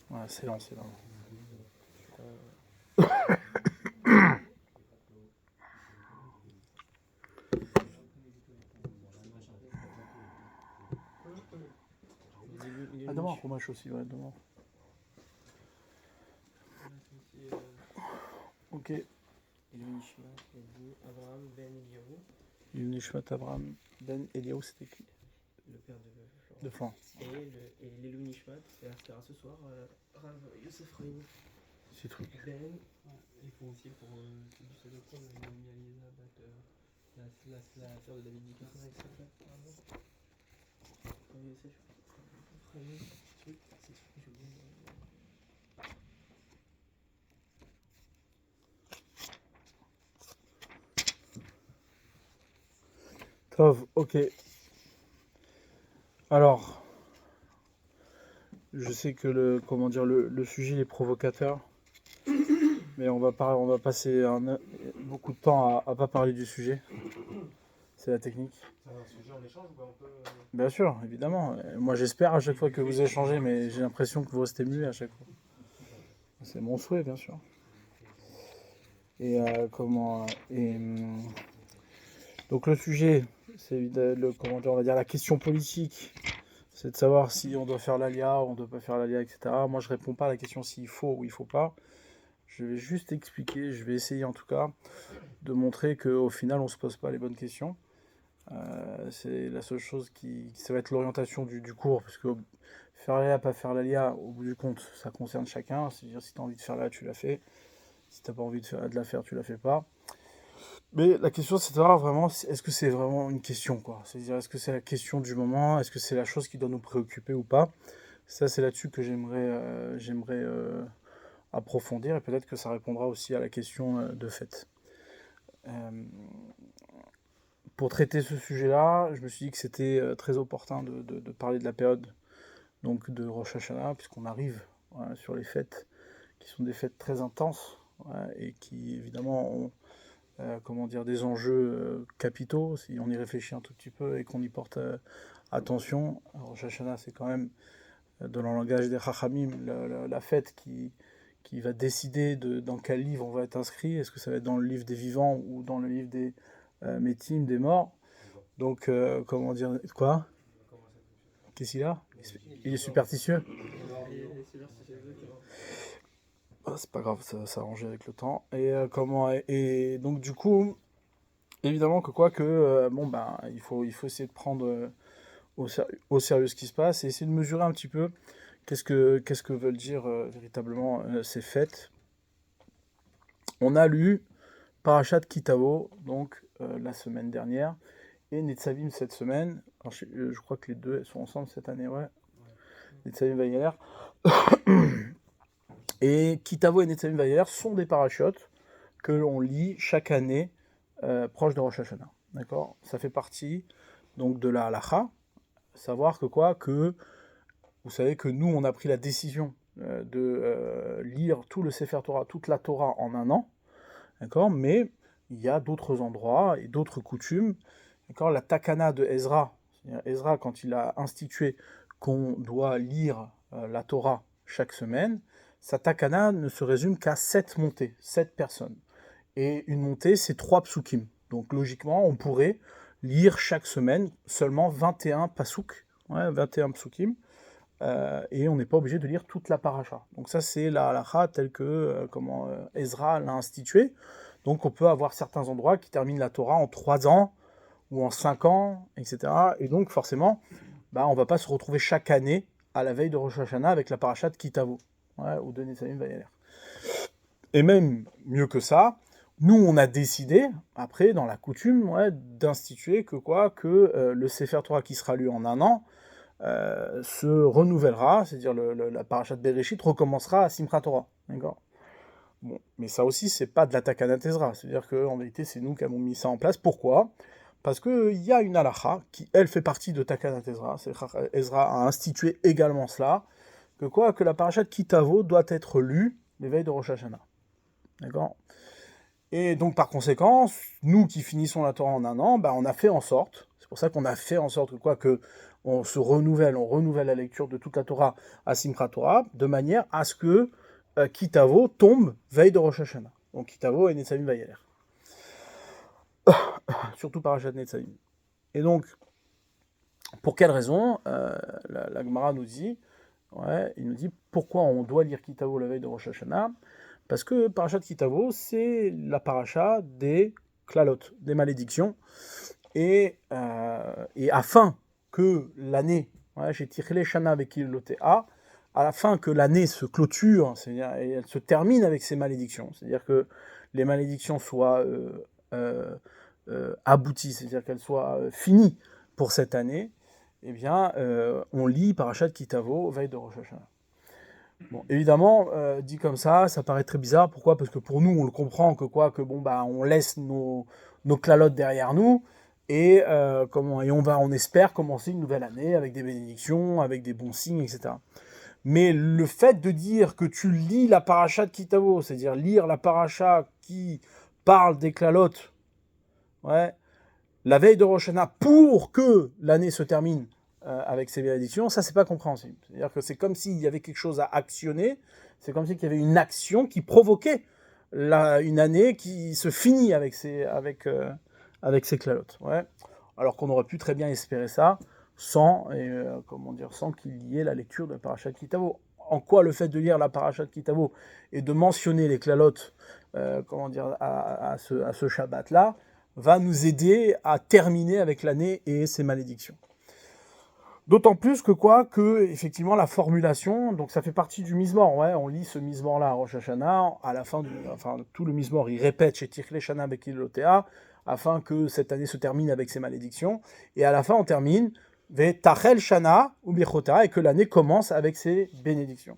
Ouais, c'est lent, c'est lent. Ah, demain, Chumash aussi, ouais, demain. Ok. Abraham Ben Eliyahu. Nishmat Abraham Ben Eliyahu, c'était qui? Le père De Florent. Et l'Elou Nishmat, c'est à ce soir, Rav Yosef Chaim C'est truc. Ben. Ils font aussi pour du Sodocom, Naomi Aliza, la sœur de David Dika. Comment elle s'appelle? Rav Yosef Chaim, truc, c'est truc que j'ai oublié. Tov, ok. Alors, je sais que le sujet est provocateur, mais on va passer beaucoup de temps à pas parler du sujet. C'est la technique. C'est un sujet en échange ou on peut. Bien sûr, évidemment. Moi, j'espère à chaque fois que vous échangez, mais j'ai l'impression que vous restez muets à chaque fois. C'est mon souhait, bien sûr. Et donc le sujet, c'est on va dire la question politique. C'est de savoir si on doit faire l'alia, on ne doit pas faire l'alia, etc. Moi, je ne réponds pas à la question s'il faut ou il ne faut pas. Je vais juste expliquer, je vais essayer en tout cas de montrer qu'au final, on ne se pose pas les bonnes questions. C'est la seule chose ça va être l'orientation du cours, parce que faire l'alia, pas faire l'alia, au bout du compte, ça concerne chacun. C'est-à-dire, si tu as envie de faire l'alia, tu la fais. Si tu n'as pas envie de la faire, tu la fais pas. Mais la question, c'est de savoir vraiment, est-ce que c'est vraiment une question, quoi. C'est-à-dire, est-ce que c'est la question du moment, est-ce que c'est la chose qui doit nous préoccuper ou pas. Ça, c'est là-dessus que j'aimerais approfondir, et peut-être que ça répondra aussi à la question de fait. Pour traiter ce sujet-là, je me suis dit que c'était très opportun de parler de la période donc de Rosh Hashanah, puisqu'on arrive sur les fêtes qui sont des fêtes très intenses et qui évidemment ont des enjeux capitaux, si on y réfléchit un tout petit peu et qu'on y porte attention. Alors, Rosh Hashanah, c'est quand même, dans le langage des Chachamim, la fête qui va décider dans quel livre on va être inscrit. Est-ce que ça va être dans le livre des vivants ou dans le livre des métim, des morts? Donc, quoi? Qu'est-ce qu'il a? Il est superstitieux? C'est pas grave, ça va s'arranger avec le temps. Et donc, du coup, évidemment il faut essayer de prendre au sérieux ce qui se passe et essayer de mesurer un petit peu qu'est-ce que veulent dire véritablement ces fêtes. On a lu Parashat Kitavo, donc la semaine dernière, et Netzavim cette semaine. Alors, je crois que les deux sont ensemble cette année, ouais. Netzavim Vayeler. Et Kitavo et Netzavim Vayeler sont des parachutes que l'on lit chaque année proche de Rosh Hashanah. D'accord? Ça fait partie donc de la halacha. Savoir que vous savez que nous, on a pris la décision de lire tout le Sefer Torah, toute la Torah en un an. D'accord? Mais il y a d'autres endroits et d'autres coutumes. D'accord? La takana de Ezra, Ezra, quand il a institué qu'on doit lire la Torah chaque semaine, sa takana ne se résume qu'à 7 montées, 7 personnes. Et une montée, c'est 3 psukim. Donc logiquement, on pourrait lire chaque semaine seulement 21 pasuk, 21 psukim, et on n'est pas obligé de lire toute la paracha. Donc ça, c'est la halacha telle que Ezra l'a instituée. Donc on peut avoir certains endroits qui terminent la Torah en 3 ans, ou en 5 ans, etc. Et donc forcément, on ne va pas se retrouver chaque année à la veille de Rosh Hashanah avec la paracha de Kitavo, ou de Netzavim Vayeler. Et même mieux que ça, nous on a décidé, après dans la coutume, d'instituer que le Sefer Torah qui sera lu en un an se renouvellera, c'est-à-dire la parasha de Bereshit recommencera à Simchat Torah. D'accord? Bon, mais ça aussi, c'est pas de la Takana Ezra, c'est-à-dire qu'en vérité, c'est nous qui avons mis ça en place. Pourquoi? Parce qu'il y a une halacha qui, elle, fait partie de Takana Ezra. Ezra a institué également cela, que la parasha de Kitavo doit être lue l'éveil de Rosh Hashanah. D'accord? Et donc, par conséquent, nous qui finissons la Torah en un an, on a fait en sorte, c'est pour ça qu'on a fait en sorte que on renouvelle la lecture de toute la Torah à Simchat Torah, de manière à ce que Kitavo tombe veille de Rosh Hashanah. Donc Kitavo et Netzavim Vayeler. Surtout Parashat Netzavim. Et donc, pour quelle raison la Gemara nous dit, il nous dit pourquoi on doit lire Kitavo la veille de Rosh Hashanah. Parce que Parashat Kitavo, c'est la paracha des klalot, des malédictions. Et afin que l'année, j'ai tiré Shana avec Ilotea, à la fin que l'année se clôture, c'est-à-dire et elle se termine avec ces malédictions, c'est-à-dire que les malédictions soient abouties, c'est-à-dire qu'elles soient finies pour cette année, eh bien, on lit Parashat Kitavo veille de Rosh Hashanah. Bon, évidemment, dit comme ça paraît très bizarre. Pourquoi ? Parce que pour nous, on le comprend on laisse nos clalotes derrière nous et on espère commencer une nouvelle année avec des bénédictions, avec des bons signes, etc. Mais le fait de dire que tu lis la paracha de Kitavo, c'est-à-dire lire la paracha qui parle des clalotes, la veille de Rosh Hashanah pour que l'année se termine avec ces bénédictions, ça c'est pas compréhensible. C'est-à-dire que c'est comme s'il y avait quelque chose à actionner, c'est comme s'il y avait une action qui provoquait une année qui se finit avec ces clalotes. Alors qu'on aurait pu très bien espérer ça sans qu'il y ait la lecture de la Parashat Kitavo. En quoi le fait de lire la Parashat Kitavo et de mentionner les clalotes à ce Shabbat-là va nous aider à terminer avec l'année et ses malédictions. D'autant plus que effectivement la formulation, donc ça fait partie du Mizmor, on lit ce Mizmor-là à Rosh Hashanah, à la fin tout le Mizmor, il répète chez Tichle Shana Bekilotea, afin que cette année se termine avec ses malédictions, et à la fin on termine Ve Tachel Shana ou Bechota, et que l'année commence avec ses bénédictions.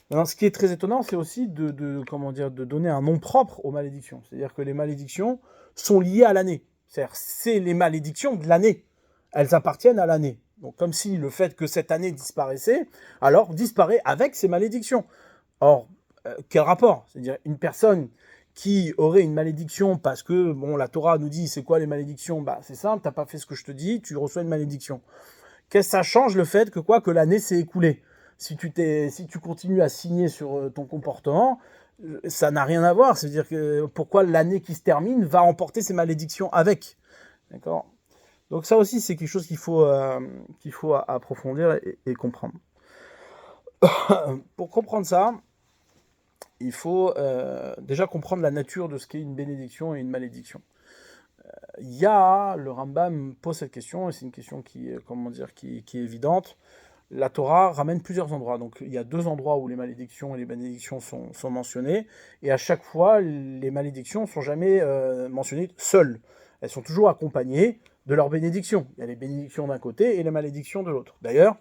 Maintenant, ce qui est très étonnant, c'est aussi de donner un nom propre aux malédictions, c'est-à-dire que les malédictions sont liées à l'année, c'est-à-dire c'est les malédictions de l'année, elles appartiennent à l'année. Donc comme si le fait que cette année disparaissait, alors disparaît avec ces malédictions. Or, quel rapport ? C'est-à-dire une personne qui aurait une malédiction parce que, la Torah nous dit c'est quoi les malédictions ? C'est simple, t'as pas fait ce que je te dis, tu reçois une malédiction. Qu'est-ce que ça change le fait que l'année s'est écoulée ? Si tu continues à signer sur ton comportement, ça n'a rien à voir. C'est-à-dire que pourquoi l'année qui se termine va emporter ces malédictions avec ? D'accord ? Donc ça aussi, c'est quelque chose qu'il faut approfondir et comprendre. Pour comprendre ça, il faut déjà comprendre la nature de ce qu'est une bénédiction et une malédiction. Le Rambam pose cette question, et c'est une question qui est évidente. La Torah ramène plusieurs endroits. Donc il y a 2 endroits où les malédictions et les bénédictions sont mentionnées, et à chaque fois, les malédictions ne sont jamais mentionnées seules. Elles sont toujours accompagnées de leurs bénédictions. Il y a les bénédictions d'un côté et les malédictions de l'autre. D'ailleurs,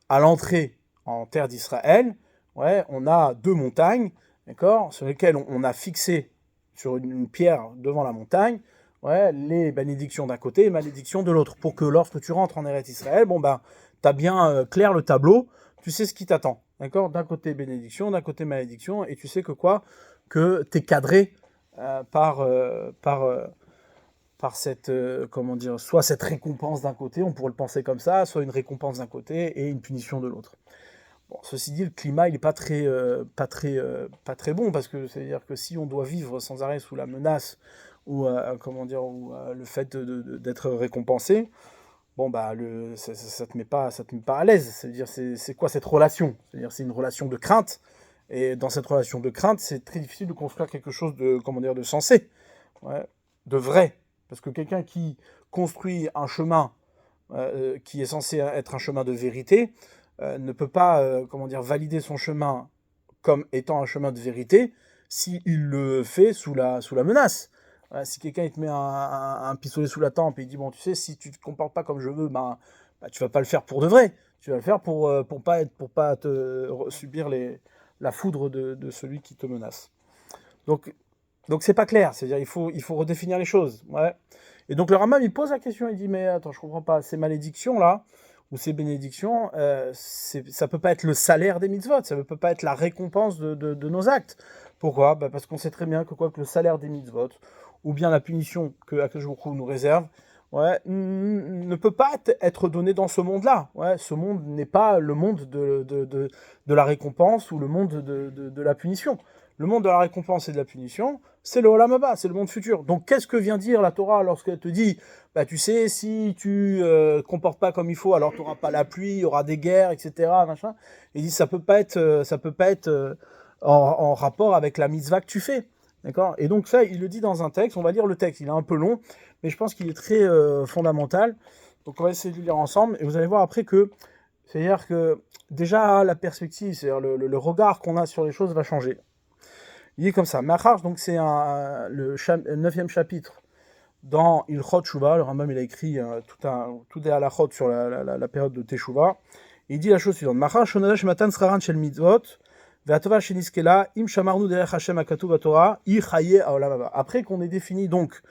à l'entrée en terre d'Israël, on a 2 montagnes, d'accord, sur lesquelles on a fixé sur une pierre devant la montagne, les bénédictions d'un côté et les malédictions de l'autre, pour que lorsque tu rentres en Eretz Israël, tu as bien clair le tableau, tu sais ce qui t'attend, d'accord, d'un côté bénédiction, d'un côté malédiction, et tu sais que tu es cadré par cette, soit cette récompense d'un côté, on pourrait le penser comme ça, soit une récompense d'un côté et une punition de l'autre. Bon, ceci dit, le climat, il n'est pas très bon, parce que c'est-à-dire que si on doit vivre sans arrêt sous la menace ou le fait d'être récompensé, ça te met pas à l'aise. C'est-à-dire, c'est quoi cette relation ? C'est-à-dire, c'est une relation de crainte, et dans cette relation de crainte, c'est très difficile de construire quelque chose de sensé, de vrai. Parce que quelqu'un qui construit un chemin qui est censé être un chemin de vérité ne peut pas valider son chemin comme étant un chemin de vérité s'il le fait sous la menace. Si quelqu'un te met un pistolet sous la tempe et il dit tu sais, si tu te comportes pas comme je veux, tu vas pas le faire pour de vrai. Tu vas le faire pour pas subir la foudre de celui qui te menace. Donc c'est pas clair, c'est-à-dire il faut redéfinir les choses. Et donc le Rambam il pose la question, il dit mais attends, je comprends pas, ces malédictions là, ou ces bénédictions, ça peut pas être le salaire des mitzvot, ça peut pas être la récompense de nos actes. Pourquoi ? Parce qu'on sait très bien que le salaire des mitzvot, ou bien la punition que Akadosh Baruch Hu nous réserve, ouais, ne peut pas être donné dans ce monde-là. Ouais, ce monde n'est pas le monde de la récompense ou le monde de la punition. Le monde de la récompense et de la punition, c'est le Olam Haba, c'est le monde futur. Donc qu'est-ce que vient dire la Torah lorsqu'elle te dit, bah tu sais, si tu comportes pas comme il faut, alors tu n'auras pas la pluie, il y aura des guerres, etc. Machin. Il dit ça peut pas être, en rapport avec la mitzvah que tu fais. D'accord. Et donc ça, il le dit dans un texte, on va lire le texte, il est un peu long, mais je pense qu'il est très fondamental. Donc on va essayer de le lire ensemble, et vous allez voir après que, c'est-à-dire que déjà la perspective, c'est-à-dire le regard qu'on a sur les choses va changer. Il est comme ça. Machar, donc c'est le 9e chapitre dans Ilchot Teshuva. Le Rambam il a écrit tout des halachot sur la période de Teshuva. Il dit la chose suivante. Machar shonada shematan sraran shel mitzvot ve'atova sheniskela im shamarnu derech Hashem hakatuv baTorah i chaye haolam haba. Après qu'on ait défini donc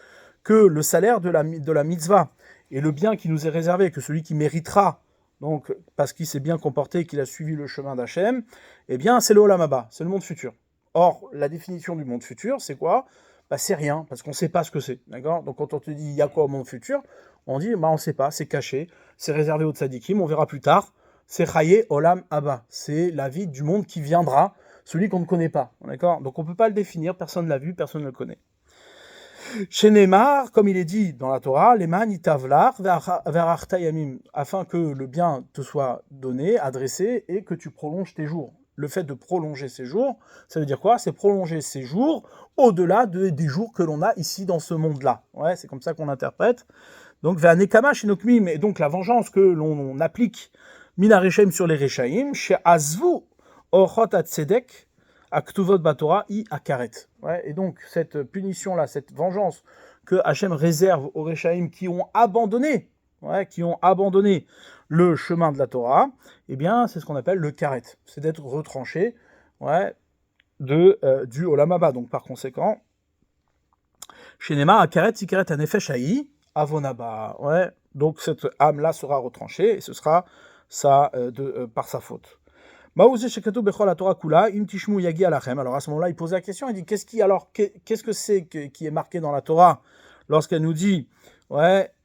que le salaire de la mitzvah et le bien qui nous est réservé, que celui qui méritera, donc parce qu'il s'est bien comporté et qu'il a suivi le chemin d'Hachem, eh bien c'est le Olam Haba, c'est le monde futur. Or, la définition du monde futur, c'est quoi? Bah, c'est rien, parce qu'on ne sait pas ce que c'est, d'accord? Donc quand on te dit il y a quoi au monde futur, on dit bah on ne sait pas, c'est caché, c'est réservé aux tzadikim, on verra plus tard. C'est Chaye Olam Haba, c'est la vie du monde qui viendra, celui qu'on ne connaît pas, d'accord? Donc on ne peut pas le définir, personne ne l'a vu, personne ne le connaît. Chez Neymar, comme il est dit dans la Torah, Leman itavlar verachta yamim, afin que le bien te soit donné, adressé, et que tu prolonges tes jours. Le fait de prolonger ses jours, ça veut dire quoi? C'est prolonger ses jours au-delà des jours que l'on a ici dans ce monde-là. Ouais, c'est comme ça qu'on interprète. Donc, ve'anekama shenokmim, et donc la vengeance que l'on applique mina rechaim sur les rechaim, chez azvu orchot atzedek, aktuvot batora i akaret. Ouais, et donc cette punition-là, cette vengeance que Hachem réserve aux rechaim qui ont abandonné, le chemin de la Torah, eh bien, c'est ce qu'on appelle le karet. C'est d'être retranché, du Olam Haba. Donc, par conséquent, chez Neymar, karet, si karet, nefesh haï, avonaba. Ouais. Donc, cette âme-là sera retranchée, et ce sera ça par sa faute. Alors, à ce moment-là, il pose la question, il dit, qu'est-ce que c'est qui est marqué dans la Torah lorsqu'elle nous dit,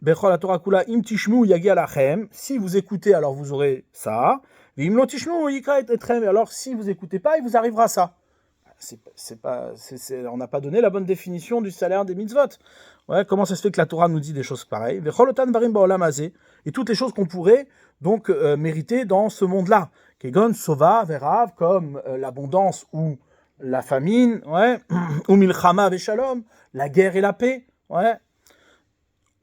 Bechol la Torah kula im tishmu yagi alachem, si vous écoutez, alors vous aurez ça, im lo tishmu yikra etrem, alors si vous écoutez pas, il vous arrivera ça. On n'a pas donné la bonne définition du salaire des mitzvot. Comment ça se fait que la Torah nous dit des choses pareilles? Bechol otan varim ba'olam hazeh, et toutes les choses qu'on pourrait donc mériter dans ce monde-là. Kegon sova verav, comme l'abondance ou la famine, ou milchama veshalom, la guerre et la paix,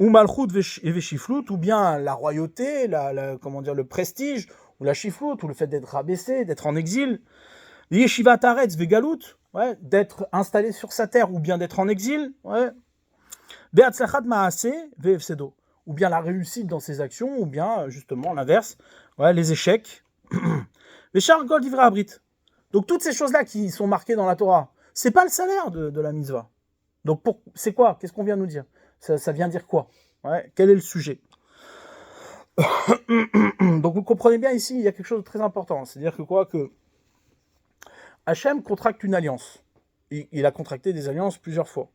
ou malchut veshiflut, ou bien la royauté, le prestige, ou la chiflut, ou le fait d'être rabaissé, d'être en exil, yeshivat haaretz vegalut, d'être installé sur sa terre, ou bien d'être en exil, be'atzlachat ma'aseh ve'efsedo, ou bien la réussite dans ses actions, ou bien justement l'inverse, les échecs. Veshar Gol Divrei Abrit. Donc toutes ces choses-là qui sont marquées dans la Torah, c'est pas le salaire de la mitzvah. Donc c'est quoi? Qu'est-ce qu'on vient nous dire? Ça vient dire quoi? Quel est le sujet? Donc vous comprenez bien ici, il y a quelque chose de très important. C'est-à-dire que Hachem contracte une alliance. Il a contracté des alliances plusieurs fois.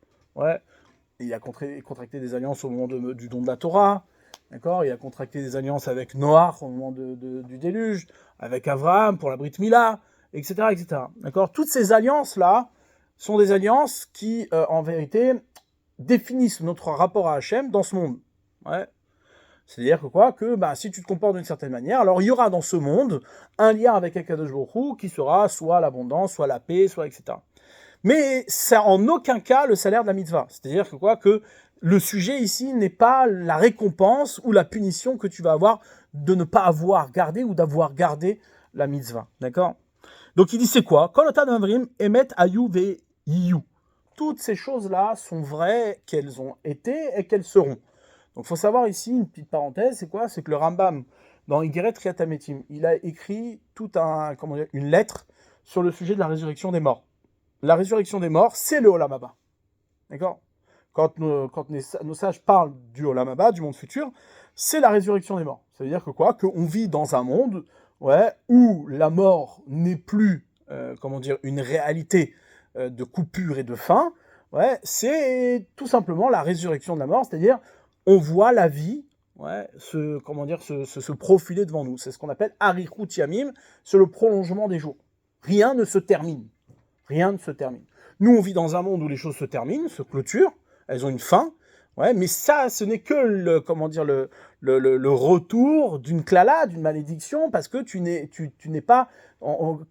Il a contracté des alliances au moment du don de la Torah. D'accord, il a contracté des alliances avec Noach au moment du déluge, avec Abraham pour la Brit Mila, etc., etc. D'accord, toutes ces alliances-là sont des alliances qui, en vérité, définissent notre rapport à Hachem dans ce monde. C'est-à-dire que si tu te comportes d'une certaine manière, alors il y aura dans ce monde un lien avec Akadosh Baruch Hu qui sera soit l'abondance, soit la paix, soit etc. Mais c'est en aucun cas le salaire de la mitzvah. C'est-à-dire que le sujet ici n'est pas la récompense ou la punition que tu vas avoir de ne pas avoir gardé ou d'avoir gardé la mitzvah. D'accord? Donc il dit c'est quoi? Emet ayu ve yiyu. Toutes ces choses-là sont vraies qu'elles ont été et qu'elles seront. Donc il faut savoir ici, une petite parenthèse, c'est quoi? C'est que le Rambam, dans Igeret Triat Hametim, il a écrit une lettre sur le sujet de la résurrection des morts. La résurrection des morts, c'est le Olam Haba. D'accord? Quand nos sages parlent du Olam Haba, du monde futur, c'est la résurrection des morts. Ça veut dire qu'on vit dans un monde où la mort n'est plus une réalité de coupure et de fin. C'est tout simplement la résurrection de la mort, c'est-à-dire on voit la vie se profiler devant nous. C'est ce qu'on appelle Arichut Yamim, c'est le prolongement des jours. Rien ne se termine. Rien ne se termine. Nous, on vit dans un monde où les choses se terminent, se clôturent, elles ont une fin, mais ça, ce n'est que le retour d'une klala, d'une malédiction, parce que tu n'es pas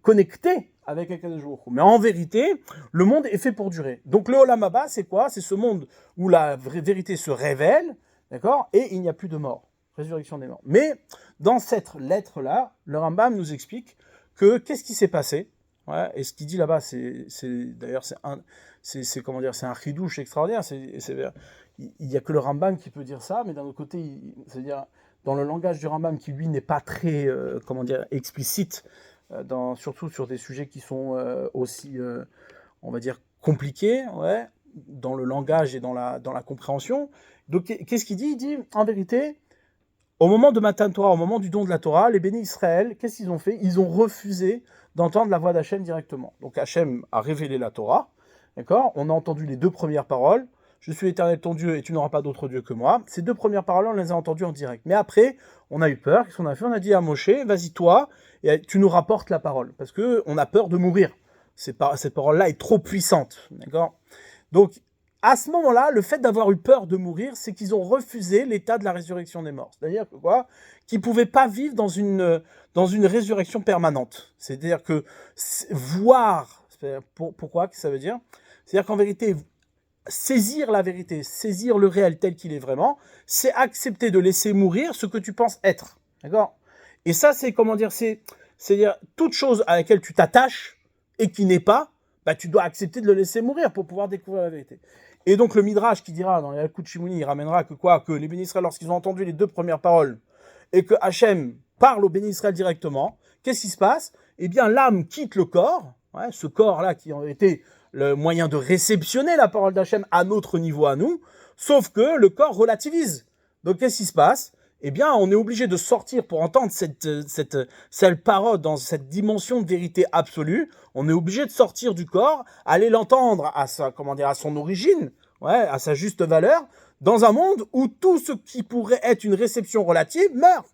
connecté avec Akadosh Baruch Hu. Mais en vérité, le monde est fait pour durer. Donc le Olam Haba, c'est quoi? C'est ce monde où la vérité se révèle, d'accord, et il n'y a plus de mort. Résurrection des morts. Mais dans cette lettre-là, le Rambam nous explique que qu'est-ce qui s'est passé, et ce qu'il dit là-bas, c'est un chidouche extraordinaire. Il n'y a que le Rambam qui peut dire ça, mais d'un autre côté, c'est-à-dire dans le langage du Rambam qui lui n'est pas très explicite, surtout sur des sujets qui sont aussi on va dire compliqués, dans le langage et dans la compréhension. Donc qu'est-ce qu'il dit? Il dit en vérité, au moment de Matan Torah, au moment du don de la Torah, les bénis Israël, qu'est-ce qu'ils ont fait? Ils ont refusé d'entendre la voix d'Hachem directement. Donc Hachem a révélé la Torah, d'accord? On a entendu les 2 premières paroles. Je suis l'Éternel ton Dieu et tu n'auras pas d'autre Dieu que moi. Ces 2 premières paroles, on les a entendues en direct. Mais après, on a eu peur. Qu'est-ce qu'on a fait? On a dit à Moshe, vas-y toi, et tu nous rapportes la parole. Parce qu'on a peur de mourir. Cette parole-là est trop puissante, d'accord? Donc, à ce moment-là, le fait d'avoir eu peur de mourir, c'est qu'ils ont refusé l'état de la résurrection des morts. C'est-à-dire que qu'ils ne pouvaient pas vivre dans une résurrection permanente. C'est-à-dire que voir, pourquoi que ça veut dire? C'est-à-dire qu'en vérité, saisir la vérité, saisir le réel tel qu'il est vraiment, c'est accepter de laisser mourir ce que tu penses être. D'accord? Et ça, c'est-à-dire toute chose à laquelle tu t'attaches et qui n'est pas, tu dois accepter de le laisser mourir pour pouvoir découvrir la vérité. Et donc le Midrash qui dira, dans les Yalkut Shimoni, il ramènera que les bénis Israël, lorsqu'ils ont entendu les 2 premières paroles, et que Hachem parle aux bénis Israël directement, qu'est-ce qui se passe? Eh bien, l'âme quitte le corps, ce corps-là qui a été le moyen de réceptionner la parole d'Hachem à notre niveau à nous, sauf que le corps relativise. Donc qu'est-ce qui se passe? Eh bien, on est obligé de sortir pour entendre cette parole dans cette dimension de vérité absolue. On est obligé de sortir du corps, aller l'entendre à son origine, à sa juste valeur, dans un monde où tout ce qui pourrait être une réception relative meurt.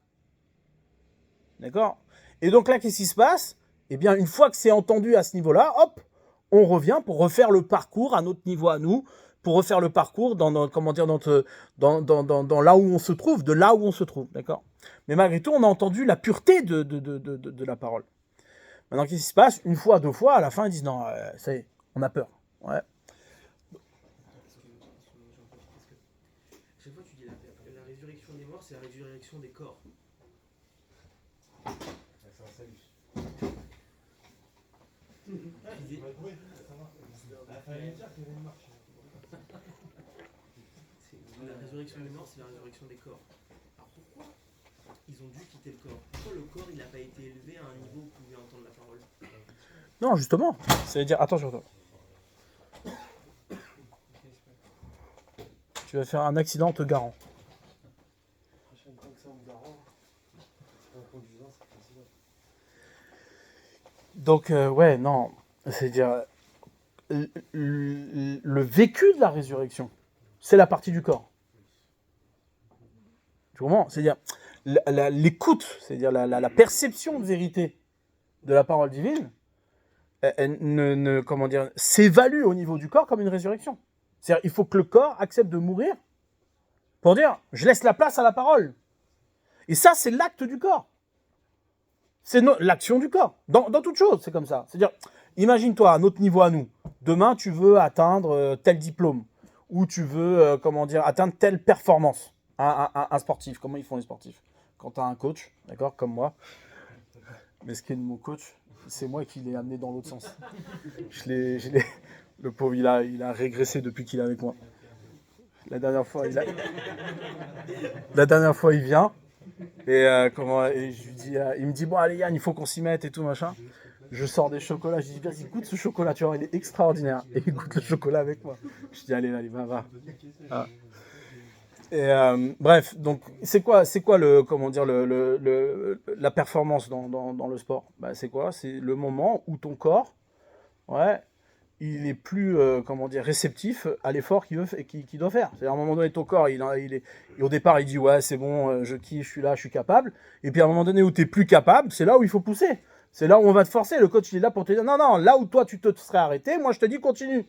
D'accord? Et donc là, qu'est-ce qui se passe? Eh bien, une fois que c'est entendu à ce niveau-là, hop, on revient pour refaire le parcours à notre niveau à nous, pour refaire le parcours dans là où on se trouve, de là où on se trouve, d'accord? Mais malgré tout, on a entendu la pureté de la parole. Maintenant, qu'est-ce qui se passe? 1 fois, 2 fois, à la fin, ils disent non, ça y est, on a peur. Chaque fois, tu dis la résurrection des morts, c'est la résurrection des corps. La résurrection des morts, c'est la résurrection des corps. Alors pourquoi ils ont dû quitter le corps? Pourquoi le corps, il n'a pas été élevé à un niveau où il pouvait entendre la parole? Non, justement. C'est-à-dire, attention. Tu vas faire un accident, te garant. Donc, non. C'est-à-dire, le vécu de la résurrection, c'est la partie du corps. Tu comprends? C'est-à-dire, l'écoute, c'est-à-dire la perception de vérité de la parole divine, elle s'évalue au niveau du corps comme une résurrection. C'est-à-dire, il faut que le corps accepte de mourir pour dire, je laisse la place à la parole. Et ça, c'est l'acte du corps. C'est l'action du corps. Dans toute chose, c'est comme ça. C'est-à-dire, imagine-toi, à notre niveau à nous, demain, tu veux atteindre tel diplôme, ou tu veux, atteindre telle performance. Un sportif, comment ils font les sportifs? Quand tu as un coach, d'accord, comme moi, mais ce qui est de mon coach, c'est moi qui l'ai amené dans l'autre sens. Le pauvre, il a régressé depuis qu'il est avec moi. La dernière fois, il vient, et je lui dis, il me dit, bon, allez Yann, il faut qu'on s'y mette et tout, machin. Je sors des chocolats, je dis, vas-y, goûte ce chocolat, tu vois, il est extraordinaire. Et il goûte le chocolat avec moi. Je dis, allez, va. Ah. Et bref, donc c'est quoi la performance dans le sport? C'est quoi? C'est le moment où ton corps, il est plus réceptif à l'effort qu'il doit faire. C'est-à-dire, à un moment donné, ton corps, au départ, il dit ouais, c'est bon, je kiffe, je suis là, je suis capable. Et puis à un moment donné où tu n'es plus capable, c'est là où il faut pousser. C'est là où on va te forcer. Le coach, il est là pour te dire non, non, là où toi tu te serais arrêté, moi je te dis continue.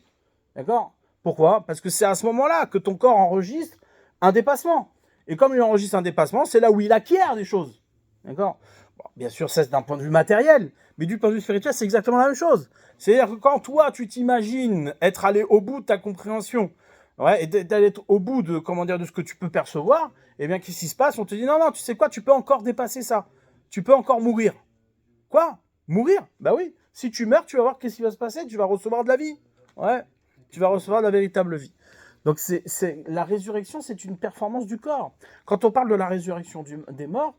D'accord? Pourquoi? Parce que c'est à ce moment-là que ton corps enregistre un dépassement. Et comme il enregistre un dépassement, c'est là où il acquiert des choses. D'accord? Bon, bien sûr, ça c'est d'un point de vue matériel, mais du point de vue spirituel, c'est exactement la même chose. C'est-à-dire que quand toi, tu t'imagines être allé au bout de ta compréhension, ouais, et d'aller au bout de, de ce que tu peux percevoir, eh bien, qu'est-ce qui se passe? On te dit, non, non, tu sais quoi, tu peux encore dépasser ça. Tu peux encore mourir. Quoi? Mourir? Bah oui. Si tu meurs, tu vas voir qu'est-ce qui va se passer, tu vas recevoir de la vie. Ouais. Tu vas recevoir de la véritable vie. Donc la résurrection, c'est une performance du corps. Quand on parle de la résurrection des morts,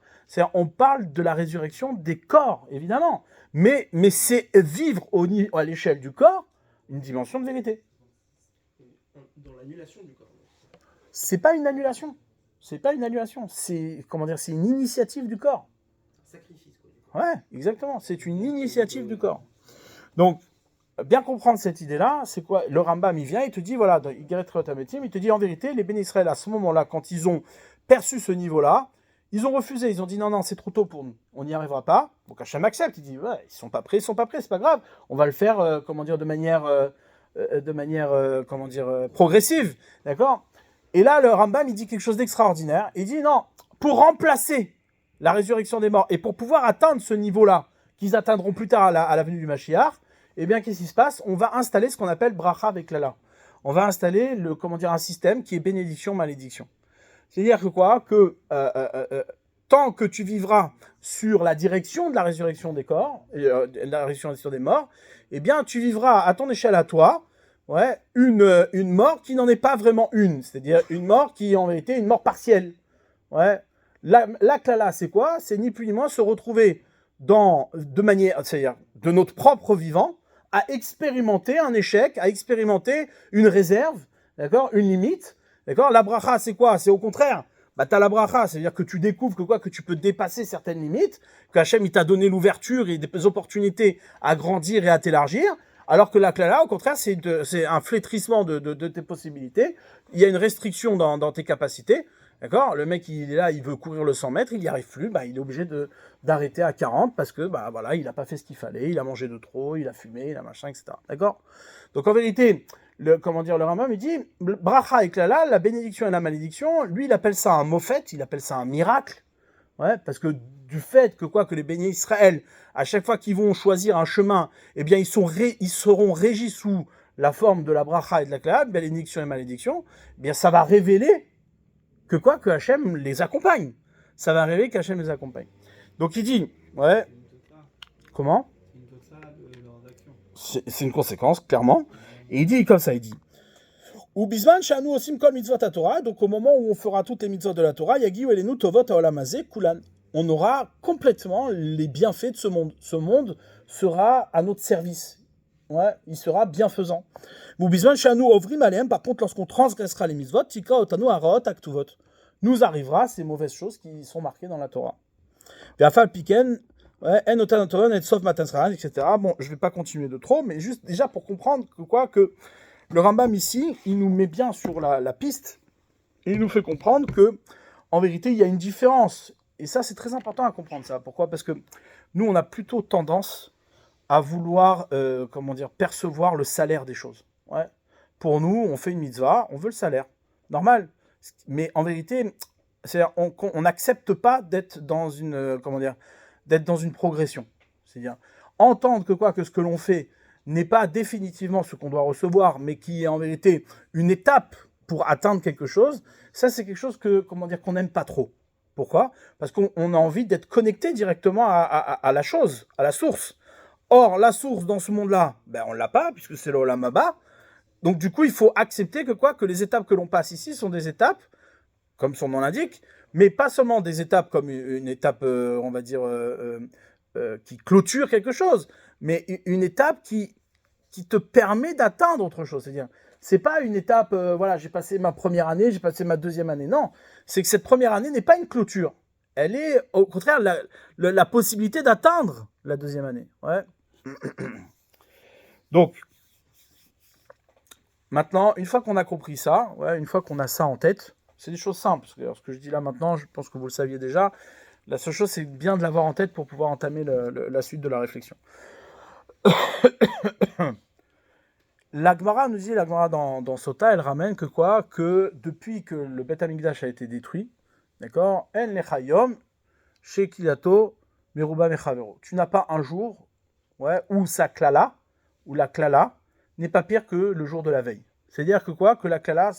on parle de la résurrection des corps, évidemment. Mais c'est vivre à l'échelle du corps une dimension de vérité. Dans l'annulation du corps. C'est pas une annulation. C'est pas une annulation. C'est c'est une initiative du corps. Sacrifice, quoi. Ouais, exactement. C'est une initiative du corps. Donc, bien comprendre cette idée-là, c'est quoi? Le Rambam, il vient, il te dit, voilà, dans Igeret Tametim, il te dit, en vérité, les Béni Israël, à ce moment-là, quand ils ont perçu ce niveau-là, ils ont refusé, ils ont dit, non, non, c'est trop tôt pour nous, on n'y arrivera pas. Donc Hachem accepte, il dit, ouais, ils sont pas prêts, c'est pas grave, on va le faire, de manière progressive, d'accord? Et là, le Rambam, il dit quelque chose d'extraordinaire, il dit, non, pour remplacer la résurrection des morts, et pour pouvoir atteindre ce niveau-là, qu'ils atteindront plus tard à la venue du Mashiach, eh bien, qu'est-ce qui se passe? On va installer ce qu'on appelle bracha avec lala. On va installer un système qui est bénédiction-malédiction. C'est-à-dire que quoi? Que tant que tu vivras sur la direction de la résurrection des corps, la résurrection des morts, eh bien, tu vivras à ton échelle à toi, ouais, une mort qui n'en est pas vraiment une. C'est-à-dire une mort qui en vérité une mort partielle. Ouais. La klala, c'est quoi? C'est ni plus ni moins se retrouver c'est-à-dire de notre propre vivant, à expérimenter un échec, à expérimenter une réserve, d'accord, une limite, d'accord. La bracha, c'est quoi? C'est au contraire, t'as la bracha, c'est-à-dire que tu découvres que tu peux dépasser certaines limites, que Hachem il t'a donné l'ouverture et des opportunités à grandir et à t'élargir, alors que la klala, au contraire, c'est un flétrissement de tes possibilités. Il y a une restriction dans tes capacités. D'accord? Le mec, il est là, il veut courir le 100 mètres, il n'y arrive plus, il est obligé d'arrêter à 40 parce que, voilà, il n'a pas fait ce qu'il fallait, il a mangé de trop, il a fumé, il a machin, etc. D'accord? Donc, en vérité, le Rambam, il dit, bracha et klala, la bénédiction et la malédiction, lui, il appelle ça un mofet, il appelle ça un miracle. Ouais, parce que du fait que les bénis Israël, à chaque fois qu'ils vont choisir un chemin, eh bien, ils seront régis sous la forme de la bracha et de la klala, bénédiction et malédiction, eh bien, ça va révéler que Hachem les accompagne. Ça va arriver qu'Hachem les accompagne. Donc il dit, ouais, comment? C'est une conséquence, clairement. Et il dit comme ça, il dit, ou bisman shanu osim kol mitzvot à Torah, donc au moment où on fera toutes les mitzvot de la Torah, yagi ou elenu tovot haolamazé kulan. On aura complètement les bienfaits de ce monde. Ce monde sera à notre service. Ouais, il sera bienfaisant. Ou bisman shanu ovrim aleem, par contre, lorsqu'on transgressera les mitzvot, tikra otanu haraot aktuvot. Nous arrivera ces mauvaises choses qui sont marquées dans la Torah. Ve'afal piken, en otan Torah et sauf matansran, etc. Bon, je vais pas continuer de trop, mais juste déjà pour comprendre que le Rambam ici, il nous met bien sur la piste et il nous fait comprendre que en vérité, il y a une différence. Et ça, c'est très important à comprendre ça. Pourquoi? Parce que nous, on a plutôt tendance à vouloir, percevoir le salaire des choses. Ouais. Pour nous, on fait une mitzvah, on veut le salaire. Normal. Mais en vérité, on n'accepte pas d'être dans une progression. C'est-à-dire entendre que ce que l'on fait n'est pas définitivement ce qu'on doit recevoir, mais qui est en vérité une étape pour atteindre quelque chose. Ça, c'est quelque chose qu'on n'aime pas trop. Pourquoi? Parce qu'on a envie d'être connecté directement à la chose, à la source. Or, la source dans ce monde-là, on l'a pas, puisque c'est le Olam Haba. Donc, du coup, il faut accepter que les étapes que l'on passe ici sont des étapes, comme son nom l'indique, mais pas seulement des étapes comme une étape, qui clôture quelque chose, mais une étape qui te permet d'atteindre autre chose. C'est-à-dire, c'est pas une étape, j'ai passé ma première année, j'ai passé ma deuxième année. Non, c'est que cette première année n'est pas une clôture. Elle est, au contraire, la possibilité d'atteindre la deuxième année. Ouais. Donc, Maintenant, une fois qu'on a compris ça, une fois qu'on a ça en tête, c'est des choses simples. Parce que ce que je dis là maintenant, je pense que vous le saviez déjà. La seule chose, c'est bien de l'avoir en tête pour pouvoir entamer la suite de la réflexion. La Gemara nous dit, la Gemara dans Sota, elle ramène que quoi? Que depuis que le Beth Amikdash a été détruit, d'accord? En lechayom, chez Kilato, Meruba Mechavero. Tu n'as pas un jour, où sa klala, où la klala n'est pas pire que le jour de la veille. C'est-à-dire que quoi? Que la klala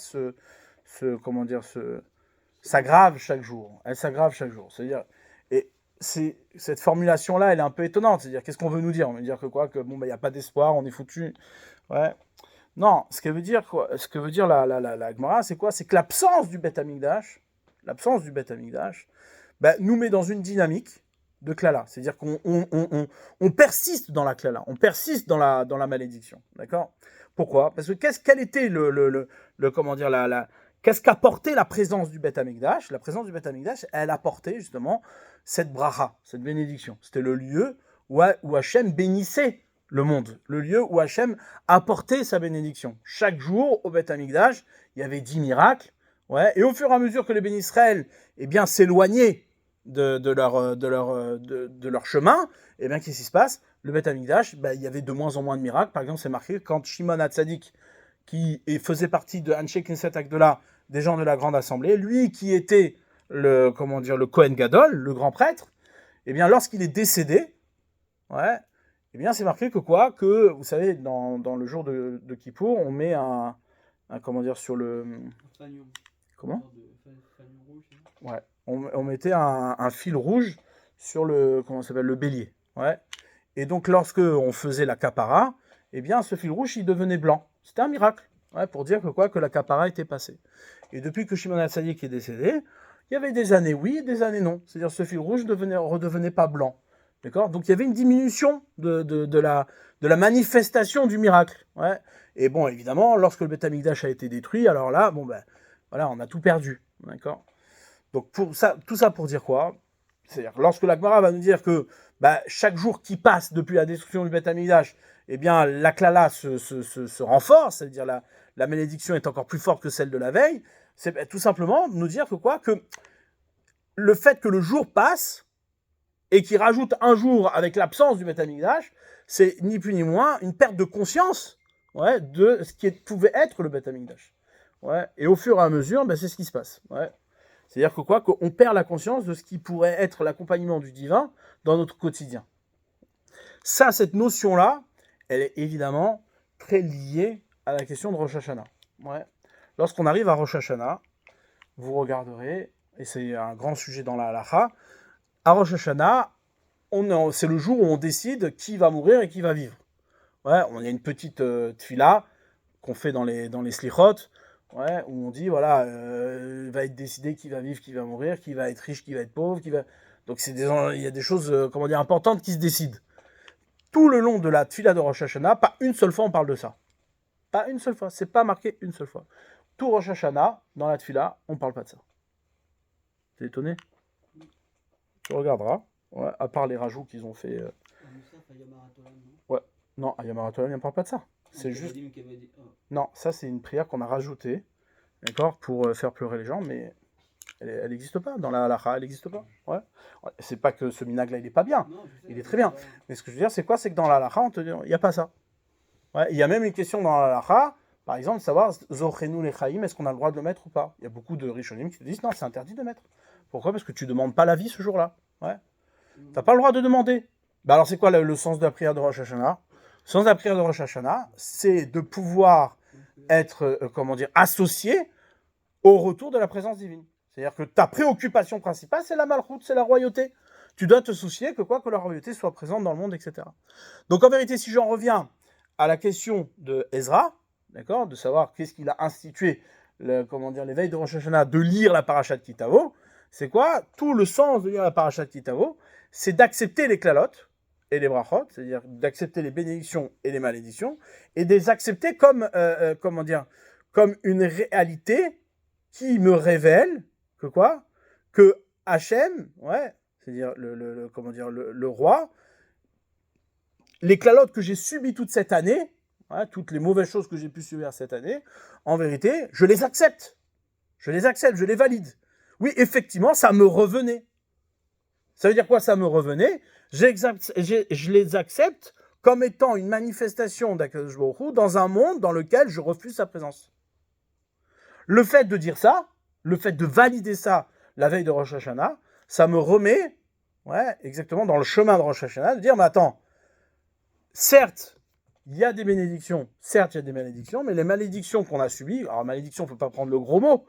s'aggrave chaque jour. Elle s'aggrave chaque jour. C'est-à-dire, et cette formulation-là, elle est un peu étonnante. C'est-à-dire, qu'est-ce qu'on veut nous dire? On veut dire que quoi? Que bon, il n'y a pas d'espoir, on est foutu. Ouais. Non, ce que veut dire quoi? Ce que veut dire la Gemara, c'est quoi? C'est que l'absence du Beth Amikdash, nous met dans une dynamique de klala. C'est-à-dire qu'on persiste dans la klala, on persiste dans la malédiction. D'accord? Pourquoi? Parce que quel était qu'est-ce qu'apportait la présence du Beth Amikdash? La présence du Beth Amikdash, elle apportait justement cette bracha, cette bénédiction. C'était le lieu où Hachem bénissait le monde, le lieu où Hachem apportait sa bénédiction. Chaque jour, au Beth Amikdash, il y avait 10 miracles, et au fur et à mesure que les bénis Israël s'éloignaient de leur chemin, qu'est-ce qui se passe? Le Beth Amikdash, il y avait de moins en moins de miracles. Par exemple, c'est marqué quand Shimon HaTzadik, qui faisait partie de Anshe Knesset Agdola, des gens de la grande assemblée, lui qui était le Kohen Gadol, le grand prêtre, lorsqu'il est décédé, c'est marqué que quoi? Que, vous savez, dans le jour de Kippour, on met sur le... Comment? On mettait un fil rouge sur le bélier. Et donc, lorsque on faisait la kapara, ce fil rouge, il devenait blanc. C'était un miracle, pour dire que la kapara était passée. Et depuis que Shimon HaTzadik est décédé, il y avait des années oui, des années non. C'est-à-dire ce fil rouge ne redevenait pas blanc. D'accord? Donc il y avait une diminution de la manifestation du miracle. Et bon, évidemment, lorsque le Beth Amikdash a été détruit, alors là, on a tout perdu. D'accord? Donc tout ça pour dire quoi? C'est-à-dire lorsque la Gemara va nous dire que chaque jour qui passe depuis la destruction du Beth Amikdash, la klala se renforce, c'est-à-dire la malédiction est encore plus forte que celle de la veille, c'est tout simplement nous dire que le fait que le jour passe et qu'il rajoute un jour avec l'absence du Beth Amikdash, c'est ni plus ni moins une perte de conscience de ce qui pouvait être le Beth Amikdash. Et au fur et à mesure, c'est ce qui se passe. C'est-à-dire qu'on perd la conscience de ce qui pourrait être l'accompagnement du divin dans notre quotidien. Ça, cette notion-là, elle est évidemment très liée à la question de Rosh Hashanah. Lorsqu'on arrive à Rosh Hashanah, vous regarderez, et c'est un grand sujet dans la halacha, à Rosh Hashanah, c'est le jour où on décide qui va mourir et qui va vivre. On a une petite tfila qu'on fait dans les slichot, où on dit, il va être décidé qui va vivre, qui va mourir, qui va être riche, qui va être pauvre, Donc il y a des choses, importantes qui se décident. Tout le long de la tfila de Rosh Hashanah, pas une seule fois on parle de ça. Pas une seule fois, c'est pas marqué une seule fois. Tout Rosh Hashanah, dans la tfila, on parle pas de ça. T'es étonné? Tu regarderas, à part les rajouts qu'ils ont fait. Non, à Yom HaTorah, on ne parle pas de ça. C'est juste. Non, ça c'est une prière qu'on a rajoutée, d'accord, pour faire pleurer les gens, mais elle n'existe pas dans la halacha, elle n'existe pas. C'est pas que ce minag là il est pas bien, il est très bien. Mais ce que je veux dire, c'est quoi? C'est que dans la halacha, on te dit, il n'y a pas ça. Il y a même une question dans la halacha, par exemple, de savoir Zochenu lechaim, est-ce qu'on a le droit de le mettre ou pas? Il y a beaucoup de rishonim qui te disent non, c'est interdit de mettre. Pourquoi? Parce que tu ne demandes pas la vie ce jour-là. T'as pas le droit de demander. Alors c'est quoi le sens de la prière de Rosh Hashanah? Le sens de la prière de Rosh Hashanah, c'est de pouvoir être, associé au retour de la présence divine. C'est-à-dire que ta préoccupation principale, c'est la malchoute, c'est la royauté. Tu dois te soucier que la royauté soit présente dans le monde, etc. Donc en vérité, si j'en reviens à la question de Ezra, d'accord, de savoir qu'est-ce qu'il a institué, l'éveil de Rosh Hashanah, de lire la parashat Kitavo, c'est quoi? Tout le sens de lire la parashat Kitavo, c'est d'accepter les klalotes et les brachot, c'est-à-dire d'accepter les bénédictions et les malédictions, et de les accepter comme une réalité qui me révèle que Hachem, c'est-à-dire le roi, les klalotes que j'ai subies toute cette année, ouais, toutes les mauvaises choses que j'ai pu subir cette année, en vérité, je les accepte. Je les accepte, je les valide. Oui, effectivement, ça me revenait. Ça veut dire quoi, ça me revenait? Je les accepte comme étant une manifestation d'Akadosh Baruch Hu dans un monde dans lequel je refuse sa présence. Le fait de dire ça, le fait de valider ça la veille de Rosh Hashanah, ça me remet, ouais, exactement dans le chemin de Rosh Hashanah, de dire, mais attends, certes, il y a des bénédictions, mais les malédictions qu'on a subies, alors malédiction, il ne faut pas prendre le gros mot,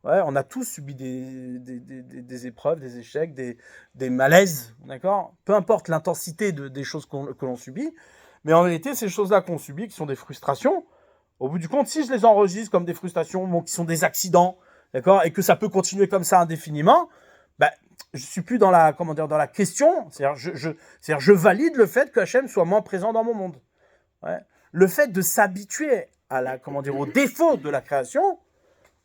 ouais, on a tous subi des épreuves, des échecs, des malaises, d'accord? Peu importe l'intensité des choses que l'on subit, mais en réalité, ces choses-là qu'on subit, qui sont des frustrations, au bout du compte, si je les enregistre comme des frustrations, bon, qui sont des accidents, d'accord, et que ça peut continuer comme ça indéfiniment, ben, je suis plus dans la, dans la question, c'est-à-dire je valide le fait que Hachem soit moins présent dans mon monde. Ouais. Le fait de s'habituer à au défaut de la création,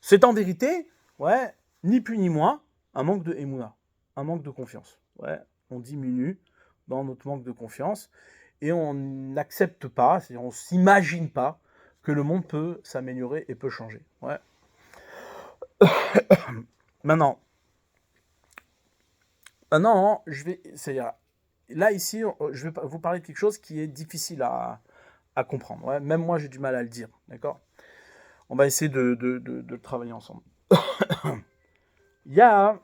c'est en vérité, ouais, ni plus ni moins, un manque de émouna, un manque de confiance. Ouais, on diminue dans notre manque de confiance et on n'accepte pas, c'est-à-dire on s'imagine pas que le monde peut s'améliorer et peut changer. Ouais. Maintenant, c'est-à-dire, là ici, je vais vous parler de quelque chose qui est difficile à comprendre. Ouais. Même moi, j'ai du mal à le dire, d'accord? On va essayer de travailler ensemble. Il y a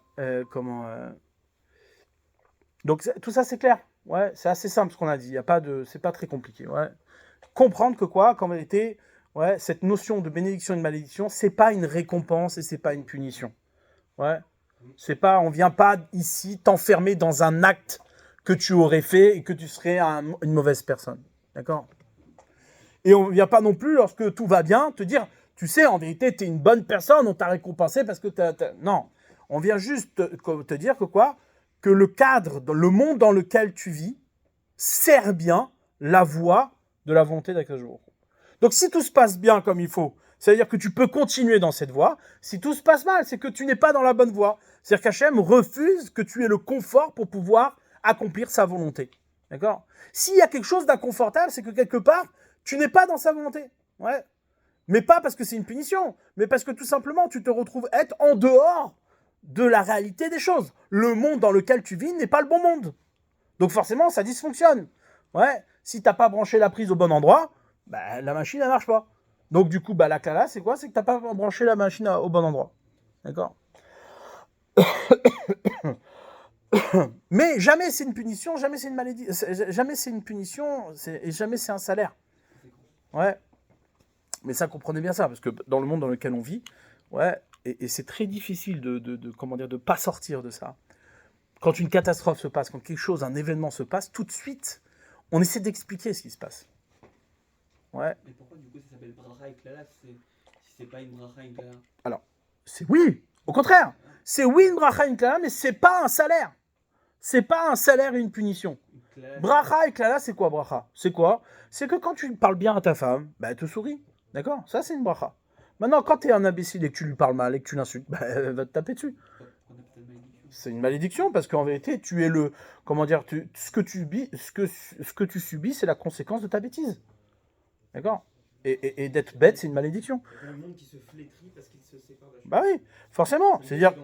donc tout ça c'est clair. Ouais, c'est assez simple ce qu'on a dit. Il y a pas de, c'est pas très compliqué. Ouais. Comprendre que quoi, qu'en vérité, ouais, cette notion de bénédiction et de malédiction, c'est pas une récompense et c'est pas une punition. Ouais. C'est pas, on vient pas ici t'enfermer dans un acte que tu aurais fait et que tu serais une mauvaise personne. D'accord? Et on vient pas non plus, lorsque tout va bien, te dire, tu sais, en vérité, tu es une bonne personne, on t'a récompensé parce que Non. On vient juste te dire que quoi? Que le cadre, le monde dans lequel tu vis, sert bien la voie de la volonté d'Akadosh Baruch Hu. Donc si tout se passe bien comme il faut, ça veut dire que tu peux continuer dans cette voie. Si tout se passe mal, c'est que tu n'es pas dans la bonne voie. C'est-à-dire qu'Hachem refuse que tu aies le confort pour pouvoir accomplir sa volonté. D'accord? S'il y a quelque chose d'inconfortable, c'est que quelque part, tu n'es pas dans sa volonté. Ouais. Mais pas parce que c'est une punition, mais parce que tout simplement, tu te retrouves être en dehors de la réalité des choses. Le monde dans lequel tu vis n'est pas le bon monde. Donc forcément, ça dysfonctionne. Ouais. Si tu n'as pas branché la prise au bon endroit, bah, la machine, elle ne marche pas. Donc du coup, bah, la cala, c'est quoi? C'est que tu n'as pas branché la machine au bon endroit. D'accord? Mais jamais c'est une punition, jamais c'est une maladie, jamais c'est une punition, et jamais c'est un salaire. Ouais. Mais ça, comprenez bien ça, parce que dans le monde dans lequel on vit, ouais, et c'est très difficile de pas sortir de ça. Quand une catastrophe se passe, quand quelque chose, un événement se passe, tout de suite, on essaie d'expliquer ce qui se passe. Ouais. Mais pourquoi du coup ça s'appelle bracha et klala si c'est pas une bracha et une klala? Alors, c'est oui, au contraire. C'est oui une bracha et une klala, mais c'est pas un salaire. C'est pas un salaire et une punition. Bracha et klala, c'est quoi bracha? C'est quoi? C'est que quand tu parles bien à ta femme, bah, elle te sourit. D'accord? Ça, c'est une bracha. Maintenant, quand tu es un imbécile et que tu lui parles mal et que tu l'insultes, bah, elle va te taper dessus. C'est une malédiction parce qu'en vérité, tu es le. Comment dire? Ce que tu subis, c'est la conséquence de ta bêtise. D'accord? Et d'être bête, c'est une malédiction. Il y a un monde qui se flétrit parce qu'il se sépare d'Hachem. Bah oui, forcément. C'est-à-dire,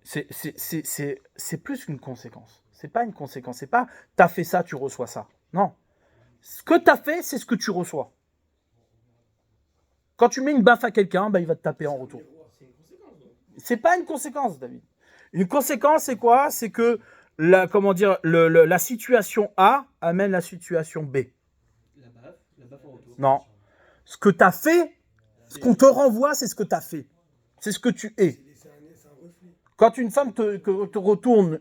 c'est plus qu'une conséquence. C'est pas une conséquence. C'est pas t'as fait ça, tu reçois ça. Non. Ce que t'as fait, c'est ce que tu reçois. Quand tu mets une baffe à quelqu'un, bah, il va te taper en retour. C'est une conséquence donc. C'est pas une conséquence, David. Une conséquence, c'est quoi? C'est que la situation A amène la situation B. La baffe en retour. Non. Ce que tu as fait, ce qu'on te renvoie, c'est ce que tu as fait. C'est ce que tu es. Quand une femme te retourne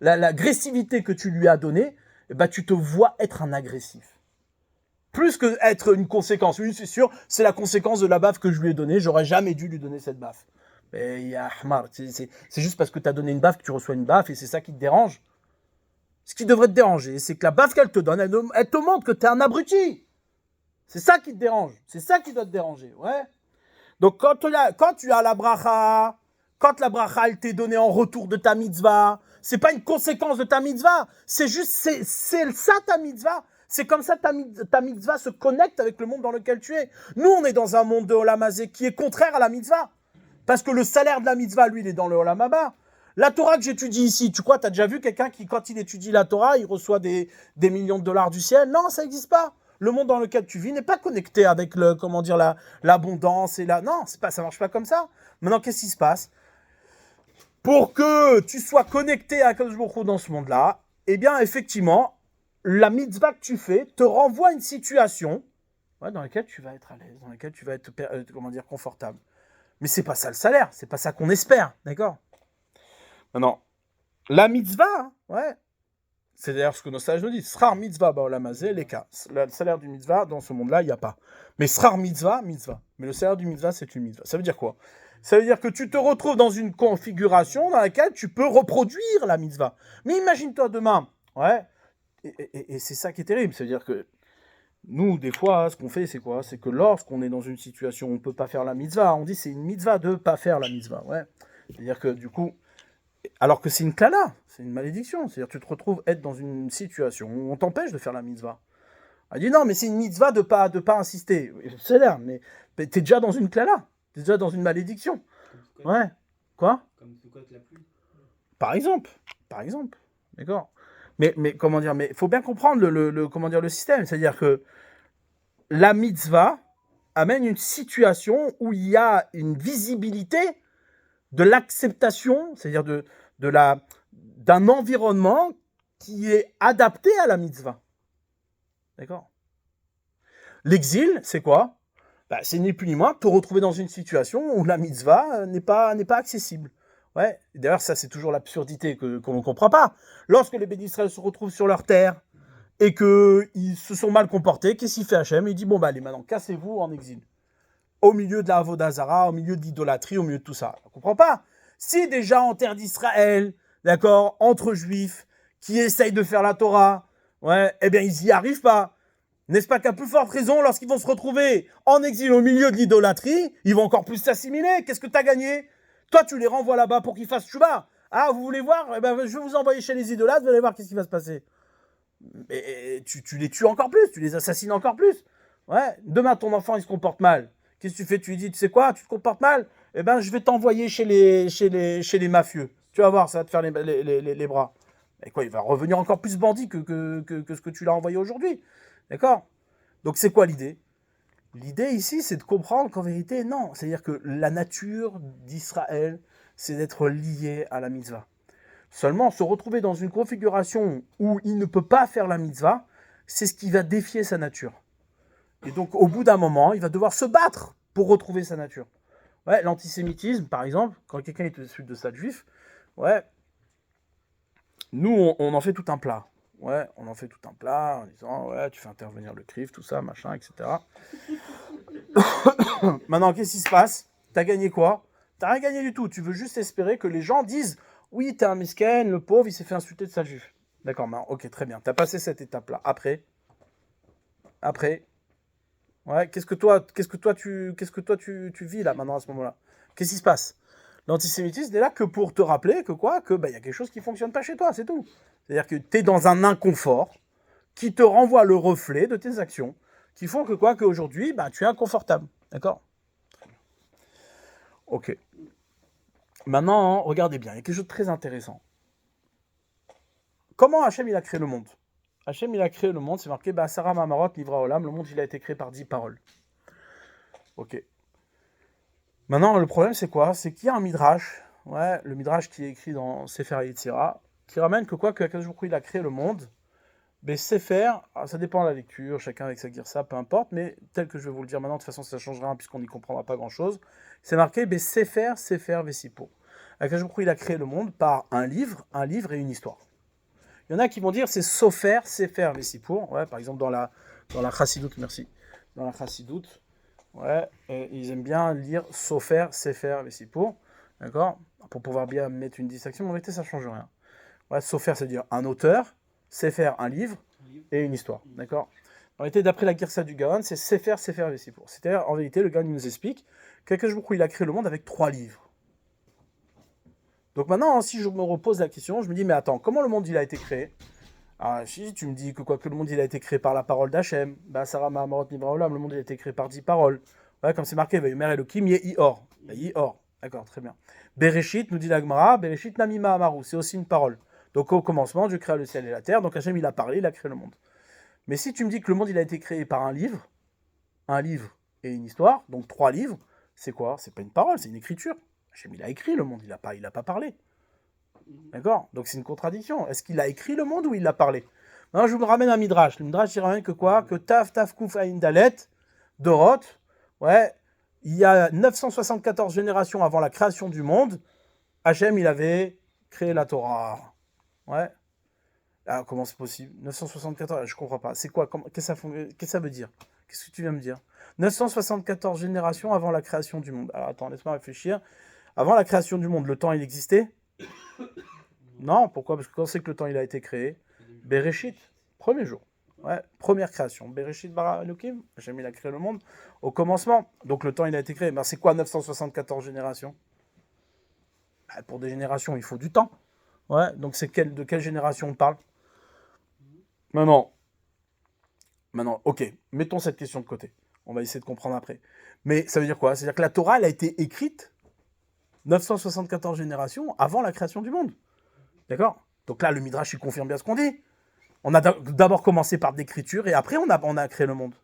l'agressivité que tu lui as donnée, bah, tu te vois être un agressif. Plus que être une conséquence. Oui, c'est sûr, c'est la conséquence de la baffe que je lui ai donnée. J'aurais jamais dû lui donner cette baffe. Mais il y a Ahmar, c'est juste parce que tu as donné une baffe que tu reçois une baffe et c'est ça qui te dérange. Ce qui devrait te déranger, c'est que la baffe qu'elle te donne, elle te montre que tu es un abruti. C'est ça qui te dérange. C'est ça qui doit te déranger. Ouais. Donc quand tu as la bracha, quand la bracha elle t'est donnée en retour de ta mitzvah, c'est pas une conséquence de ta mitzvah. C'est juste, c'est ça ta mitzvah. C'est comme ça que ta mitzvah se connecte avec le monde dans lequel tu es. Nous, on est dans un monde de Olam Hazé qui est contraire à la mitzvah. Parce que le salaire de la mitzvah, lui, il est dans le Olam Haba. La Torah que j'étudie ici, tu crois, tu as déjà vu quelqu'un qui, quand il étudie la Torah, il reçoit des millions de dollars du ciel? Non, ça n'existe pas. Le monde dans lequel tu vis n'est pas connecté avec l'abondance et la... Non, ça marche pas comme ça. Maintenant, qu'est-ce qui se passe? Pour que tu sois connecté à Kadosh Baruch Hu dans ce monde-là, eh bien, effectivement, la mitzvah que tu fais te renvoie à une situation dans laquelle tu vas être à l'aise, dans laquelle tu vas être, confortable. Mais c'est pas ça le salaire, c'est pas ça qu'on espère, d'accord? Non, la mitzvah, c'est d'ailleurs ce que nos sages nous disent. Srar mitzvah ba'olam hazeh leka. Le salaire du mitzvah, dans ce monde-là, il n'y a pas. Mais srar mitzvah. Mais le salaire du mitzvah, c'est une mitzvah. Ça veut dire quoi? Ça veut dire que tu te retrouves dans une configuration dans laquelle tu peux reproduire la mitzvah. Mais imagine-toi demain, et c'est ça qui est terrible. C'est-à-dire que nous, des fois, ce qu'on fait, c'est quoi? C'est que lorsqu'on est dans une situation où on ne peut pas faire la mitzvah, on dit c'est une mitzvah de ne pas faire la mitzvah. C'est-à-dire que du coup, alors que c'est une klala, c'est une malédiction. C'est-à-dire que tu te retrouves être dans une situation où on t'empêche de faire la mitzvah. Elle dit non, mais c'est une mitzvah de pas insister. C'est l'air, mais t'es déjà dans une klala. T'es déjà dans une malédiction. Quoi? Comme Soukot la pluie. Par exemple. D'accord. Mais comment dire? Mais il faut bien comprendre le système. C'est-à-dire que la mitzvah amène une situation où il y a une visibilité de l'acceptation, c'est-à-dire d'un environnement qui est adapté à la mitzvah. D'accord? L'exil, c'est quoi? C'est ni plus ni moins que te retrouver dans une situation où la mitzvah n'est pas accessible. D'ailleurs, ça, c'est toujours l'absurdité qu'on ne comprend pas. Lorsque les bénis d'Israël se retrouvent sur leur terre et qu'ils se sont mal comportés, qu'est-ce qu'il fait Hachem? Il dit, allez, maintenant, cassez-vous en exil. Au milieu de la Avodah Zara, au milieu de l'idolâtrie, au milieu de tout ça. On ne comprend pas. Si déjà en terre d'Israël, d'accord, entre juifs, qui essayent de faire la Torah, eh bien, ils n'y arrivent pas. N'est-ce pas qu'à plus forte raison, lorsqu'ils vont se retrouver en exil au milieu de l'idolâtrie, ils vont encore plus s'assimiler. Qu'est-ce que tu as gagné? Toi, tu les renvoies là-bas pour qu'ils fassent tchouba. Ah, vous voulez voir? Eh ben, je vais vous envoyer chez les idolâtres, vous allez voir qu'est-ce qui va se passer. Mais tu les tues encore plus, tu les assassines encore plus. Demain, ton enfant, il se comporte mal. Qu'est-ce que tu fais? Tu lui dis, tu sais quoi, tu te comportes mal? Eh ben, je vais t'envoyer chez les mafieux. Tu vas voir, ça va te faire les bras. Et quoi, il va revenir encore plus bandit que ce que tu l'as envoyé aujourd'hui. D'accord? Donc, c'est quoi l'idée? L'idée ici, c'est de comprendre qu'en vérité, non. C'est-à-dire que la nature d'Israël, c'est d'être lié à la mitzvah. Seulement, se retrouver dans une configuration où il ne peut pas faire la mitzvah, c'est ce qui va défier sa nature. Et donc, au bout d'un moment, il va devoir se battre pour retrouver sa nature. L'antisémitisme, par exemple, quand quelqu'un est issu de stade juif, nous, on en fait tout un plat. On en fait tout un plat en disant, tu fais intervenir le CRIF, tout ça, machin, etc. Maintenant, qu'est-ce qui se passe? T'as gagné quoi? T'as rien gagné du tout. Tu veux juste espérer que les gens disent, oui, t'es un misken, le pauvre, il s'est fait insulter de stade juif. D'accord, ok, très bien. T'as passé cette étape-là. Après, qu'est-ce que toi tu vis là maintenant à ce moment-là? Qu'est-ce qui se passe? L'antisémitisme n'est là que pour te rappeler que y a quelque chose qui fonctionne pas chez toi, c'est tout. C'est-à-dire que tu es dans un inconfort qui te renvoie le reflet de tes actions, qui font qu'aujourd'hui, tu es inconfortable. D'accord? Ok. Maintenant, regardez bien, il y a quelque chose de très intéressant. Comment Hachem il a créé le monde? Hachem il a créé le monde, c'est marqué Ba'asara Mamarot Nivra Olam, le monde il a été créé par 10 paroles. Ok. Maintenant, le problème c'est quoi? C'est qu'il y a un midrash, le midrash qui est écrit dans Sefer Yetzira, qui ramène que Akadosh Baruch Hu il a créé le monde, mais Sefer, ça dépend de la lecture, chacun avec sa girsa, peu importe, mais tel que je vais vous le dire maintenant, de toute façon ça ne changera rien puisqu'on n'y comprendra pas grand-chose, c'est marqué Sefer Vesipo. Akadosh Baruch Hu il a créé le monde par un livre et une histoire. Il y en a qui vont dire c'est Sofer, Sefer, Vesipour. Par exemple, dans la Chassidoute, merci. Dans la Chassidoute, ils aiment bien lire Sofer, Sefer, Vesipour. D'accord? Pour pouvoir bien mettre une distinction, mais en vérité, ça ne change rien. Sofer, c'est-à-dire un auteur, Sefer, un livre, et une histoire. D'accord? En vérité, d'après la Girsa du Gaon, c'est Sefer, Vesipour. C'est-à-dire, en vérité, le Gaon nous explique qu'Akadosh Baruch Hu il a créé le monde avec 3 livres. Donc maintenant, si je me repose la question, je me dis, mais attends, comment le monde il a été créé? Alors, si tu me dis que quoi que le monde il a été créé par la parole d'Hachem, bah Sarah Mahamorot Nivra Olam, le monde il a été créé par 10 paroles. Ouais, comme c'est marqué, Vayomer Elohim Yehi-Or. Yehi-Or. D'accord, très bien. Bereshit, nous dit la Gemara, Bereshit Namima Amaru, c'est aussi une parole. Donc au commencement, Dieu créa le ciel et la terre, donc Hachem il a parlé, il a créé le monde. Mais si tu me dis que le monde il a été créé par un livre et une histoire, donc 3 livres, c'est quoi? C'est pas une parole, c'est une écriture. Hachem il a écrit le monde, il a pas parlé. D'accord? Donc c'est une contradiction. Est-ce qu'il a écrit le monde ou il l'a parlé? Maintenant, je vous ramène un Midrash. Le Midrash, il ramène que quoi? Que Taf, Taf, Kouf, Aïn, Dalet, Dorot, ouais, il y a 974 générations avant la création du monde, Hachem, il avait créé la Torah. Ouais. Ah, comment c'est possible? 974, je comprends pas. C'est quoi? Qu'est-ce que ça veut dire? Qu'est-ce que tu viens me dire? 974 générations avant la création du monde. Alors attends, laisse-moi réfléchir. Avant la création du monde, le temps, il existait? Non, pourquoi? Parce que quand c'est que le temps il a été créé? Bereshit, premier jour. Ouais, première création. Bereshit bara Elohim, Hachem il a créé le monde au commencement. Donc le temps il a été créé. Ben, c'est quoi 974 générations? Ben, pour des générations, il faut du temps. Ouais, donc de quelle génération on parle? Maintenant, ok, mettons cette question de côté. On va essayer de comprendre après. Mais ça veut dire quoi? C'est-à-dire que la Torah, elle a été écrite 974 générations avant la création du monde. D'accord? Donc là, le Midrash, il confirme bien ce qu'on dit. On a d'abord commencé par l'écriture et après, on a créé le monde.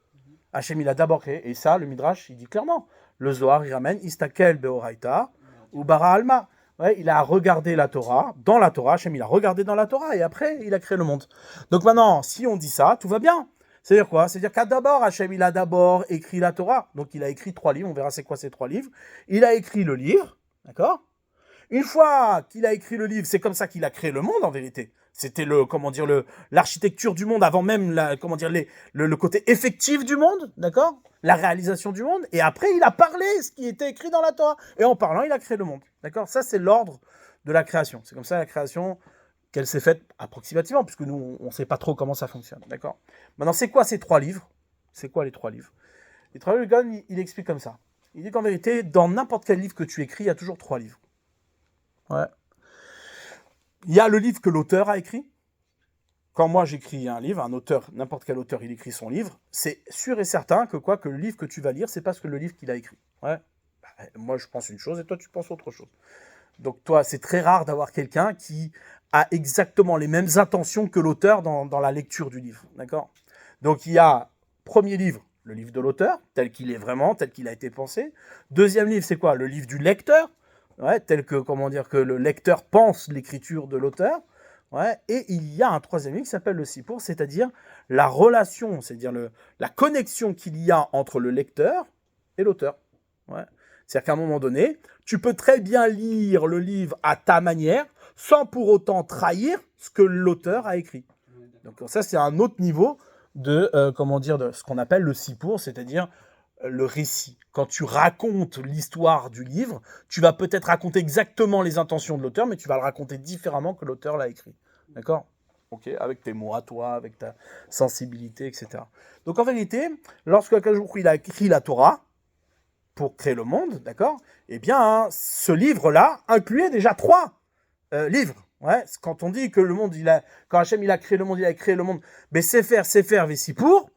Hachem, il a d'abord créé. Et ça, le Midrash, il dit clairement. Le Zohar, il ramène Istakel Beoraita ou Bara Alma. Ouais, il a regardé la Torah. Dans la Torah, Hachem, il a regardé dans la Torah et après, il a créé le monde. Donc maintenant, si on dit ça, tout va bien. C'est-à-dire quoi? C'est-à-dire qu'à d'abord, Hachem, il a d'abord écrit la Torah. Donc il a écrit 3 livres. On verra c'est quoi ces 3 livres. Il a écrit le livre. D'accord? Une fois qu'il a écrit le livre, c'est comme ça qu'il a créé le monde en vérité. C'était l'architecture du monde avant même le côté effectif du monde, d'accord? La réalisation du monde. Et après, il a parlé ce qui était écrit dans la Torah. Et en parlant, il a créé le monde, d'accord? Ça, c'est l'ordre de la création. C'est comme ça la création qu'elle s'est faite approximativement, puisque nous, on ne sait pas trop comment ça fonctionne, d'accord? Maintenant, c'est quoi ces 3 livres? C'est quoi les 3 livres? Les 3 livres, le gars, il explique comme ça. Il dit qu'en vérité, dans n'importe quel livre que tu écris, il y a toujours 3 livres. Ouais. Il y a le livre que l'auteur a écrit. Quand moi j'écris un livre, un auteur, n'importe quel auteur, il écrit son livre, c'est sûr et certain que le livre que tu vas lire, c'est pas ce que le livre qu'il a écrit. Ouais. Moi je pense une chose et toi tu penses autre chose. Donc toi, c'est très rare d'avoir quelqu'un qui a exactement les mêmes intentions que l'auteur dans la lecture du livre. D'accord? Donc il y a premier livre, le livre de l'auteur, tel qu'il est vraiment, tel qu'il a été pensé. Deuxième livre, c'est quoi? Le livre du lecteur. Ouais, tel que, que le lecteur pense l'écriture de l'auteur. Ouais, et il y a un troisième livre qui s'appelle le Sipour, c'est-à-dire la relation, c'est-à-dire la connexion qu'il y a entre le lecteur et l'auteur. Ouais. C'est-à-dire qu'à un moment donné, tu peux très bien lire le livre à ta manière, sans pour autant trahir ce que l'auteur a écrit. Donc ça, c'est un autre niveau de ce qu'on appelle le Sipour, c'est-à-dire le récit. Quand tu racontes l'histoire du livre, tu vas peut-être raconter exactement les intentions de l'auteur, mais tu vas le raconter différemment que l'auteur l'a écrit. D'accord? Ok, avec tes mots à toi, avec ta sensibilité, etc. Donc en vérité, lorsque Akadosh il a écrit la Torah pour créer le monde, d'accord? Eh bien, ce livre-là incluait déjà 3 livres. Ouais, quand on dit que le monde, quand Hachem il a créé le monde, il a créé le monde, mais Sefer, Vesipour,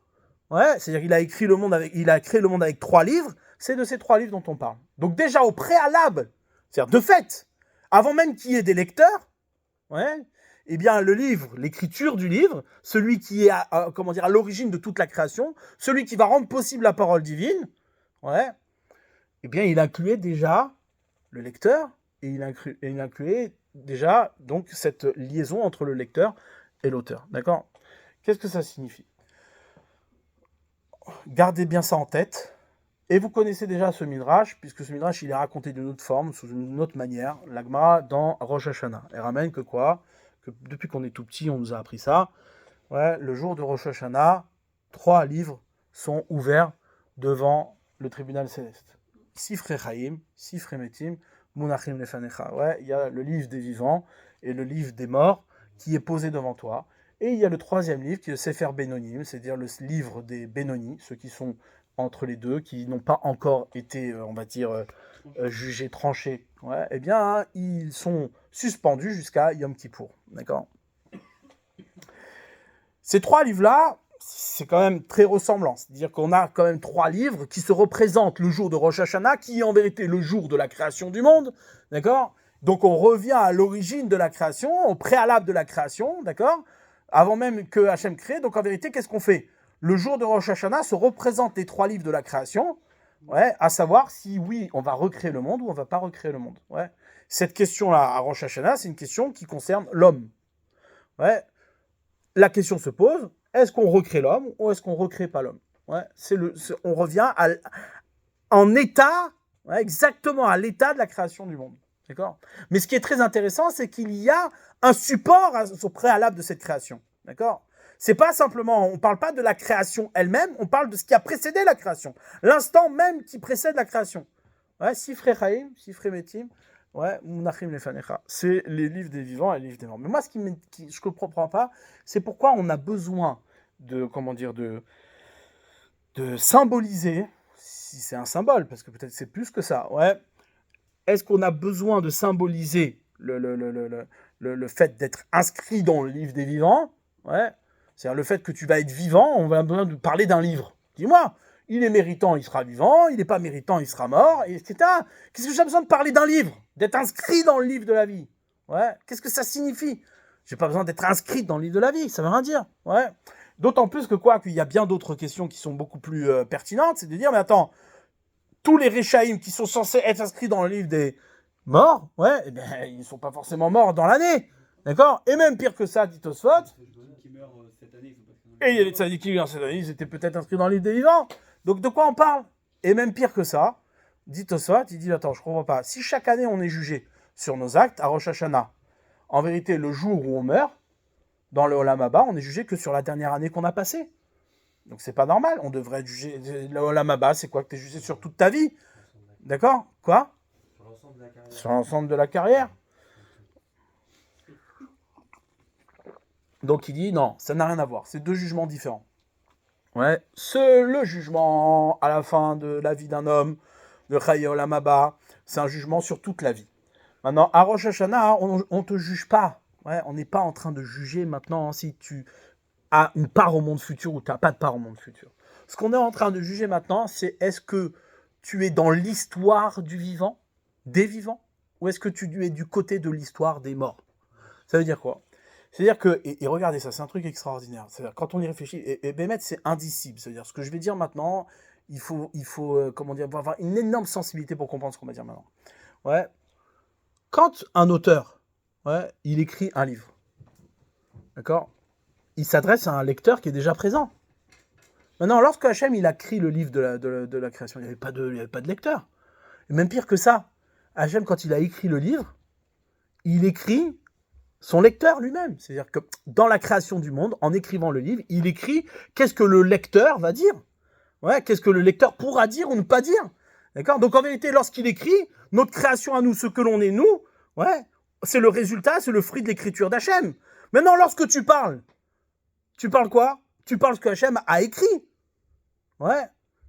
ouais, c'est-à-dire qu'il a créé le monde avec 3 livres, c'est de ces 3 livres dont on parle. Donc déjà au préalable, c'est-à-dire de fait, avant même qu'il y ait des lecteurs, ouais, eh bien le livre, l'écriture du livre, celui qui est à l'origine de toute la création, celui qui va rendre possible la parole divine, ouais, eh bien il incluait déjà le lecteur et il incluait déjà donc cette liaison entre le lecteur et l'auteur. D'accord? Qu'est-ce que ça signifie? Gardez bien ça en tête. Et vous connaissez déjà ce Midrash, puisque ce Midrash, il est raconté d'une autre forme, sous une autre manière. La Gemara dans Rosh Hashanah. Elle ramène que quoi? Que depuis qu'on est tout petit, on nous a appris ça. Ouais, le jour de Rosh Hashanah, 3 livres sont ouverts devant le tribunal céleste. Sifrei Chaim, Sifrei Metim, Munachim Lefanecha. Ouais, il y a le livre des vivants et le livre des morts qui est posé devant toi. Et il y a le 3e livre qui est le Sefer Benonim, c'est-à-dire le livre des Benoni, ceux qui sont entre les deux, qui n'ont pas encore été, jugés, tranchés. Ouais, eh bien, ils sont suspendus jusqu'à Yom Kippour. D'accord? Ces 3 livres-là, c'est quand même très ressemblant. C'est-à-dire qu'on a quand même 3 livres qui se représentent le jour de Rosh Hashanah, qui est en vérité le jour de la création du monde, d'accord? Donc on revient à l'origine de la création, au préalable de la création, d'accord? Avant même que Hachem crée. Donc en vérité, qu'est-ce qu'on fait? Le jour de Rosh Hashanah se représente les 3 livres de la création, ouais, à savoir si oui, on va recréer le monde ou on va pas recréer le monde. Ouais. Cette question-là à Rosh Hashanah, c'est une question qui concerne l'homme. Ouais. La question se pose, est-ce qu'on recrée l'homme ou est-ce qu'on recrée pas l'homme? Ouais. On revient en état, ouais, exactement à l'état de la création du monde. D'accord? Mais ce qui est très intéressant, c'est qu'il y a un support au préalable de cette création. D'accord? C'est pas simplement, on parle pas de la création elle-même, on parle de ce qui a précédé la création. L'instant même qui précède la création. Ouais, Sifrei Chaim, Sifrei Metim, ouais, Munachim Lefanecha. C'est les livres des vivants et les livres des morts. Mais moi, je ne comprends pas, c'est pourquoi on a besoin de symboliser, si c'est un symbole, parce que peut-être c'est plus que ça, ouais. Est-ce qu'on a besoin de symboliser le fait d'être inscrit dans le livre des vivants? Ouais. C'est-à-dire le fait que tu vas être vivant, on va besoin de parler d'un livre. Dis-moi, il est méritant, il sera vivant, il n'est pas méritant, il sera mort, etc. Qu'est-ce que j'ai besoin de parler d'un livre? D'être inscrit dans le livre de la vie? Ouais. Qu'est-ce que ça signifie? J'ai pas besoin d'être inscrit dans le livre de la vie, ça veut rien dire. Ouais. D'autant plus que qu'il y a bien d'autres questions qui sont beaucoup plus pertinentes, c'est de dire, mais attends, tous les Réchaïm qui sont censés être inscrits dans le livre des morts, ouais, eh bien, ils ne sont pas forcément morts dans l'année. D'accord? Et même pire que ça, dit Tosfot. Et il y a les tzadikim qui meurent cette année, ils étaient peut-être inscrits dans le livre des vivants. Donc de quoi on parle? Et même pire que ça, dit Tosfot, il dit, attends, je ne comprends pas. Si chaque année on est jugé sur nos actes à Rosh Hashanah, en vérité, le jour où on meurt, dans le Olam Haba, on est jugé que sur la dernière année qu'on a passée. Donc c'est pas normal, on devrait être jugé. Le Olam Haba, c'est quoi? Que tu es jugé sur toute ta vie. D'accord? Quoi? Sur l'ensemble de la carrière. Donc il dit non, ça n'a rien à voir, c'est 2 jugements différents. Ouais. Le jugement à la fin de la vie d'un homme, de Chaye Olam Haba, c'est un jugement sur toute la vie. Maintenant, à Rosh Hashanah, on ne te juge pas. Ouais, on n'est pas en train de juger maintenant si tu as une part au monde futur ou tu n'as pas de part au monde futur. Ce qu'on est en train de juger maintenant, c'est est-ce que tu es dans l'histoire du vivant, des vivants, ou est-ce que tu es du côté de l'histoire des morts? Ça veut dire quoi? C'est-à-dire que, et regardez ça, c'est un truc extraordinaire. C'est-à-dire, quand on y réfléchit, et Bémet, c'est indicible. C'est-à-dire, ce que je vais dire maintenant, il faut avoir une énorme sensibilité pour comprendre ce qu'on va dire maintenant. Ouais. Quand un auteur, ouais, il écrit un livre, d'accord, il s'adresse à un lecteur qui est déjà présent. Maintenant, lorsque Hachem il a écrit le livre de la création, il n'y avait pas de lecteur. Et même pire que ça, Hachem, quand il a écrit le livre, il écrit son lecteur lui-même. C'est-à-dire que dans la création du monde, en écrivant le livre, il écrit qu'est-ce que le lecteur va dire. Ouais, qu'est-ce que le lecteur pourra dire ou ne pas dire. D'accord? Donc en vérité, lorsqu'il écrit, notre création à nous, ce que l'on est nous, ouais, c'est le résultat, c'est le fruit de l'écriture d'Hachem. Maintenant, lorsque tu parles quoi? Tu parles ce que Hachem a écrit. Ouais.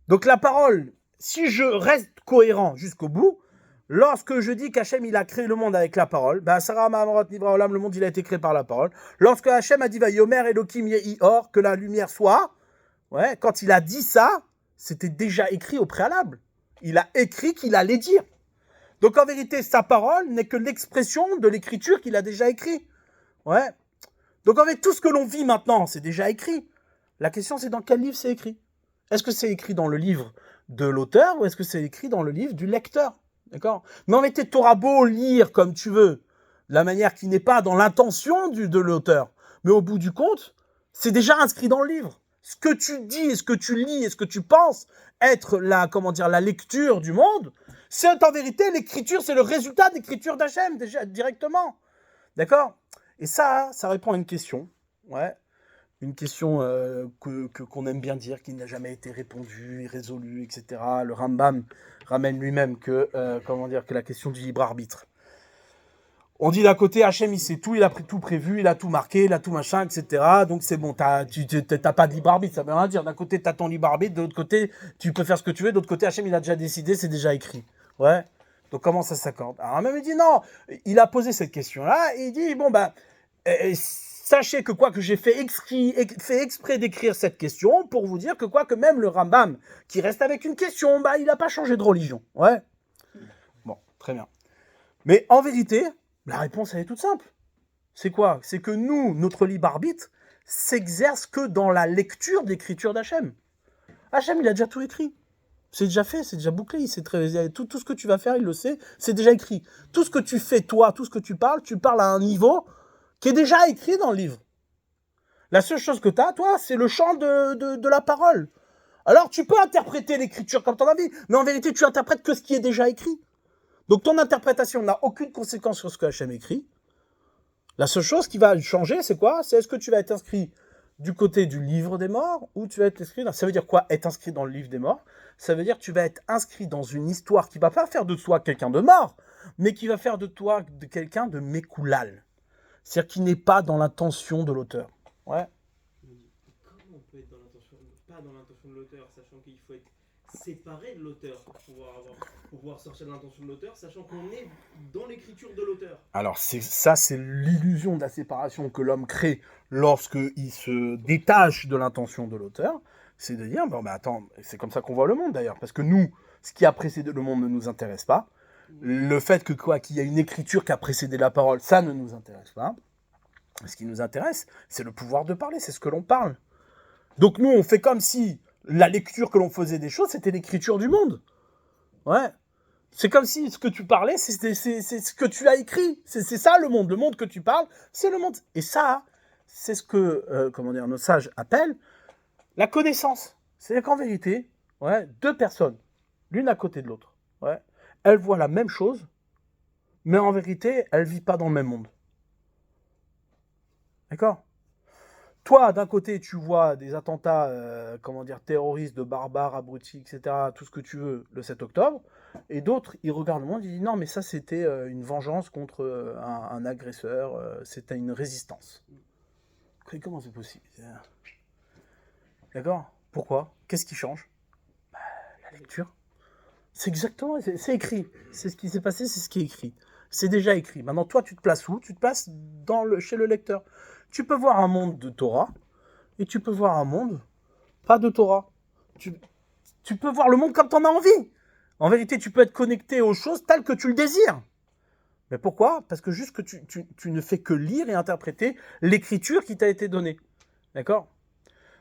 Donc la parole, si je reste cohérent jusqu'au bout, lorsque je dis qu'Hachem il a créé le monde avec la parole, ben Sarah Mahamorot Nivra Olam, le monde il a été créé par la parole. Lorsque Hachem a dit Vayomer Elokim Yehi Or, que la lumière soit, ouais, quand il a dit ça, c'était déjà écrit au préalable. Il a écrit qu'il allait dire. Donc en vérité, sa parole n'est que l'expression de l'écriture qu'il a déjà écrit. Ouais. Donc en fait, tout ce que l'on vit maintenant, c'est déjà écrit. La question, c'est dans quel livre c'est écrit? Est-ce que c'est écrit dans le livre de l'auteur ou est-ce que c'est écrit dans le livre du lecteur? D'accord? Mais en fait, tu auras beau lire comme tu veux, de la manière qui n'est pas dans l'intention de l'auteur, mais au bout du compte, c'est déjà inscrit dans le livre. Ce que tu dis et ce que tu lis et ce que tu penses être la lecture du monde, c'est en vérité l'écriture, c'est le résultat de l'écriture d'Hachem, déjà directement. D'accord? Et ça répond à une question. Ouais. Une question qu'on aime bien dire, qui n'a jamais été répondue, résolue, etc. Le Rambam ramène lui-même que la question du libre arbitre. On dit d'un côté, Hachem, il sait tout, il a tout prévu, il a tout marqué, il a tout machin, etc. Donc c'est bon, t'as pas de libre arbitre, ça veut rien dire. D'un côté, t'as ton libre arbitre, de l'autre côté, tu peux faire ce que tu veux, de l'autre côté, Hachem, il a déjà décidé, c'est déjà écrit. Ouais. Donc comment ça s'accorde? Alors même il dit non, il a posé cette question-là, et il dit, bon ben, Sachez que quoi que j'ai fait exprès d'écrire cette question pour vous dire que quoi que même le Rambam qui reste avec une question, bah il n'a pas changé de religion. Ouais. Bon, très bien. Mais en vérité, la réponse elle est toute simple. C'est quoi? C'est que nous, notre libre arbitre, s'exerce que dans la lecture d'écriture d'Hachem. Hachem, il a déjà tout écrit. C'est déjà fait, c'est déjà bouclé. Il sait tout ce que tu vas faire, il le sait. C'est déjà écrit. Tout ce que tu fais, toi, tout ce que tu parles à un niveau qui est déjà écrit dans le livre. La seule chose que tu as, toi, c'est le champ de la parole. Alors, tu peux interpréter l'écriture comme tu en as envie, mais en vérité, tu interprètes que ce qui est déjà écrit. Donc, ton interprétation n'a aucune conséquence sur ce que Hachem écrit. La seule chose qui va changer, c'est quoi? C'est est-ce que tu vas être inscrit du côté du livre des morts ou tu vas être inscrit... Ça veut dire quoi, être inscrit dans le livre des morts? Ça veut dire que tu vas être inscrit dans une histoire qui ne va pas faire de toi quelqu'un de mort, mais qui va faire de toi quelqu'un de mékoulal. C'est-à-dire qui n'est pas dans l'intention de l'auteur. Ouais. Comment on peut être pas dans l'intention de l'auteur, sachant qu'il faut être séparé de l'auteur pour pouvoir sortir de l'intention de l'auteur, sachant qu'on est dans l'écriture de l'auteur. Alors c'est l'illusion de la séparation que l'homme crée lorsqu'il se détache de l'intention de l'auteur. C'est de dire, bon, attends, c'est comme ça qu'on voit le monde d'ailleurs, parce que nous, ce qui a précédé le monde ne nous intéresse pas. Le fait qu'il y a une écriture qui a précédé la parole, ça ne nous intéresse pas. Ce qui nous intéresse, c'est le pouvoir de parler, c'est ce que l'on parle. Donc nous, on fait comme si la lecture que l'on faisait des choses, c'était l'écriture du monde. Ouais. C'est comme si ce que tu parlais, c'est ce que tu as écrit. C'est ça le monde. Le monde que tu parles, c'est le monde. Et ça, c'est ce que, nos sages appellent la connaissance. C'est-à-dire qu'en vérité, ouais, deux personnes, l'une à côté de l'autre, ouais, elles voient la même chose, mais en vérité, elles ne vivent pas dans le même monde. D'accord? Toi, d'un côté, tu vois des attentats, terroristes, de barbares, abrutis, etc., tout ce que tu veux, le 7 octobre, et d'autres, ils regardent le monde, ils disent non, mais ça, c'était une vengeance contre un agresseur, c'était une résistance. Comment c'est possible? D'accord? Pourquoi? Qu'est-ce qui change? La lecture. C'est exactement, c'est écrit. C'est ce qui s'est passé, c'est ce qui est écrit. C'est déjà écrit. Maintenant, toi, tu te places où? Tu te places chez le lecteur. Tu peux voir un monde de Torah et tu peux voir un monde pas de Torah. Tu peux voir le monde comme tu en as envie. En vérité, tu peux être connecté aux choses telles que tu le désires. Mais pourquoi? Parce que juste que tu ne fais que lire et interpréter l'écriture qui t'a été donnée. D'accord?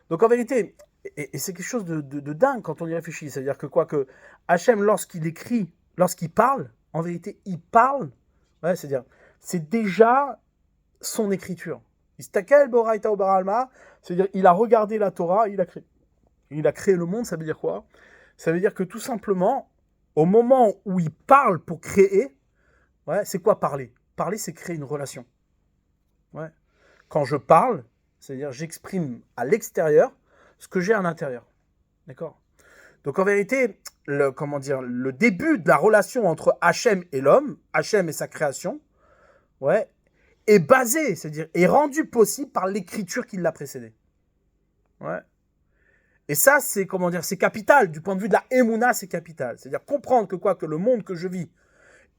Donc en vérité, et c'est quelque chose de dingue quand on y réfléchit. C'est-à-dire que que Hachem, lorsqu'il écrit, lorsqu'il parle, en vérité, il parle. Ouais, c'est-à-dire, c'est déjà son écriture. Istakel Boraita Obar Alma, c'est-à-dire, il a regardé la Torah, il a créé. Il a créé le monde, ça veut dire quoi? Ça veut dire que tout simplement, au moment où il parle pour créer, ouais, c'est quoi parler? Parler, c'est créer une relation. Ouais. Quand je parle, c'est-à-dire j'exprime à l'extérieur ce que j'ai à l'intérieur. D'accord? Donc en vérité, le début de la relation entre Hachem et l'homme, Hachem et sa création, ouais, est basé, c'est-à-dire est rendu possible par l'écriture qui l'a précédé. Ouais. Et ça, c'est c'est capital. Du point de vue de la Emouna, c'est capital. C'est-à-dire comprendre que le monde que je vis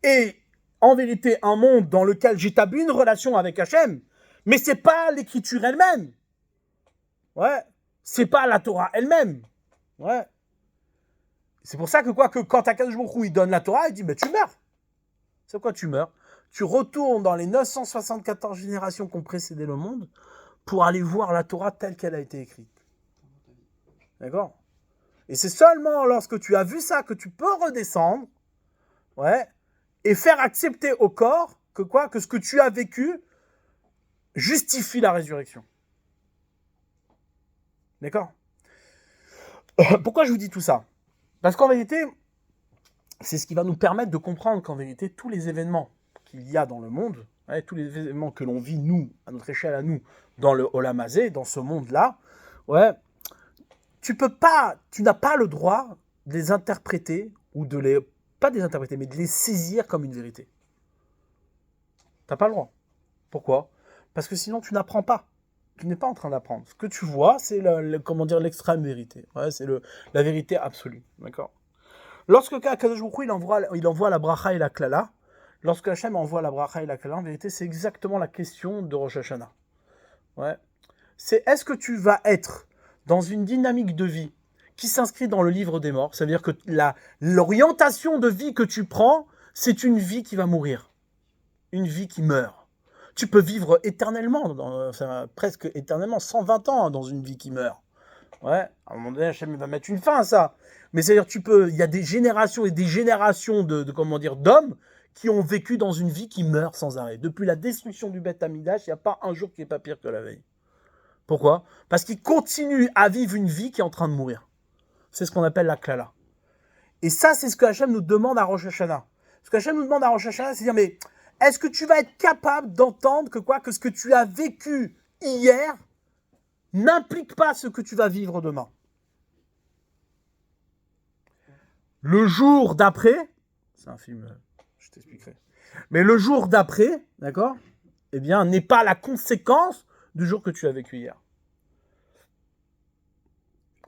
est en vérité un monde dans lequel j'établis une relation avec Hachem, mais c'est pas l'écriture elle-même. Ouais. C'est pas la Torah elle-même. Ouais. C'est pour ça que quand Akadosh Baruch Hu, il donne la Torah, il dit, mais tu meurs. C'est quoi tu meurs? Tu retournes dans les 974 générations qui ont précédé le monde pour aller voir la Torah telle qu'elle a été écrite. D'accord? Et c'est seulement lorsque tu as vu ça que tu peux redescendre, ouais, et faire accepter au corps que ce que tu as vécu justifie la résurrection. D'accord? Pourquoi je vous dis tout ça? Parce qu'en vérité, c'est ce qui va nous permettre de comprendre qu'en vérité, tous les événements qu'il y a dans le monde, ouais, tous les événements que l'on vit, nous, à notre échelle à nous, dans le Olam Hazé, dans ce monde-là, ouais, tu n'as pas le droit de les interpréter, pas de les interpréter, mais de les saisir comme une vérité. Tu n'as pas le droit. Pourquoi? Parce que sinon, tu n'apprends pas. Tu n'es pas en train d'apprendre. Ce que tu vois, c'est l'extrême vérité. Ouais, c'est la vérité absolue. D'accord? Lorsque Kadosh Baruch Hu, il envoie la bracha et la klala, lorsque Hachem envoie la bracha et la klala, en vérité, c'est exactement la question de Rosh Hashanah. Ouais. C'est est-ce que tu vas être dans une dynamique de vie qui s'inscrit dans le livre des morts. Ça veut dire que l'orientation de vie que tu prends, c'est une vie qui va mourir. Une vie qui meurt. Tu peux vivre éternellement, presque éternellement, 120 ans dans une vie qui meurt. Ouais, à un moment donné, Hachem va mettre une fin à ça. Mais c'est-à-dire, il y a des générations et des générations d'hommes qui ont vécu dans une vie qui meurt sans arrêt. Depuis la destruction du Beth Amidash, il n'y a pas un jour qui n'est pas pire que la veille. Pourquoi ? Parce qu'ils continuent à vivre une vie qui est en train de mourir. C'est ce qu'on appelle la klala. Et ça, c'est ce que Hachem nous demande à Rosh Hashanah. Ce que Hachem nous demande à Rosh Hashanah, c'est de dire, mais est-ce que tu vas être capable d'entendre que ce que tu as vécu hier n'implique pas ce que tu vas vivre demain ? Le jour d'après, c'est un film, je t'expliquerai, mais le jour d'après, d'accord, eh bien, n'est pas la conséquence du jour que tu as vécu hier.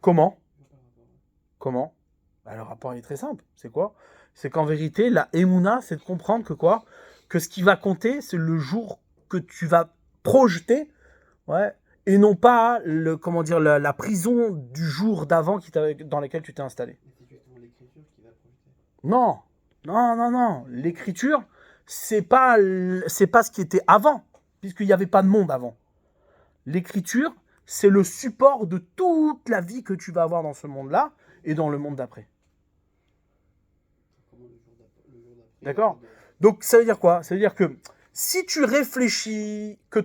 Comment ? Le rapport est très simple. C'est quoi ? C'est qu'en vérité, la émouna, c'est de comprendre que ce qui va compter, c'est le jour que tu vas projeter, ouais, et non pas la prison du jour d'avant dans laquelle tu t'es installé. C'est justement l'écriture qui va projeter. Non. L'écriture, c'est pas ce qui était avant, puisqu'il n'y avait pas de monde avant. L'écriture, c'est le support de toute la vie que tu vas avoir dans ce monde-là et dans le monde d'après. D'accord ? Donc, ça veut dire quoi ? Ça veut dire que si tu réfléchis que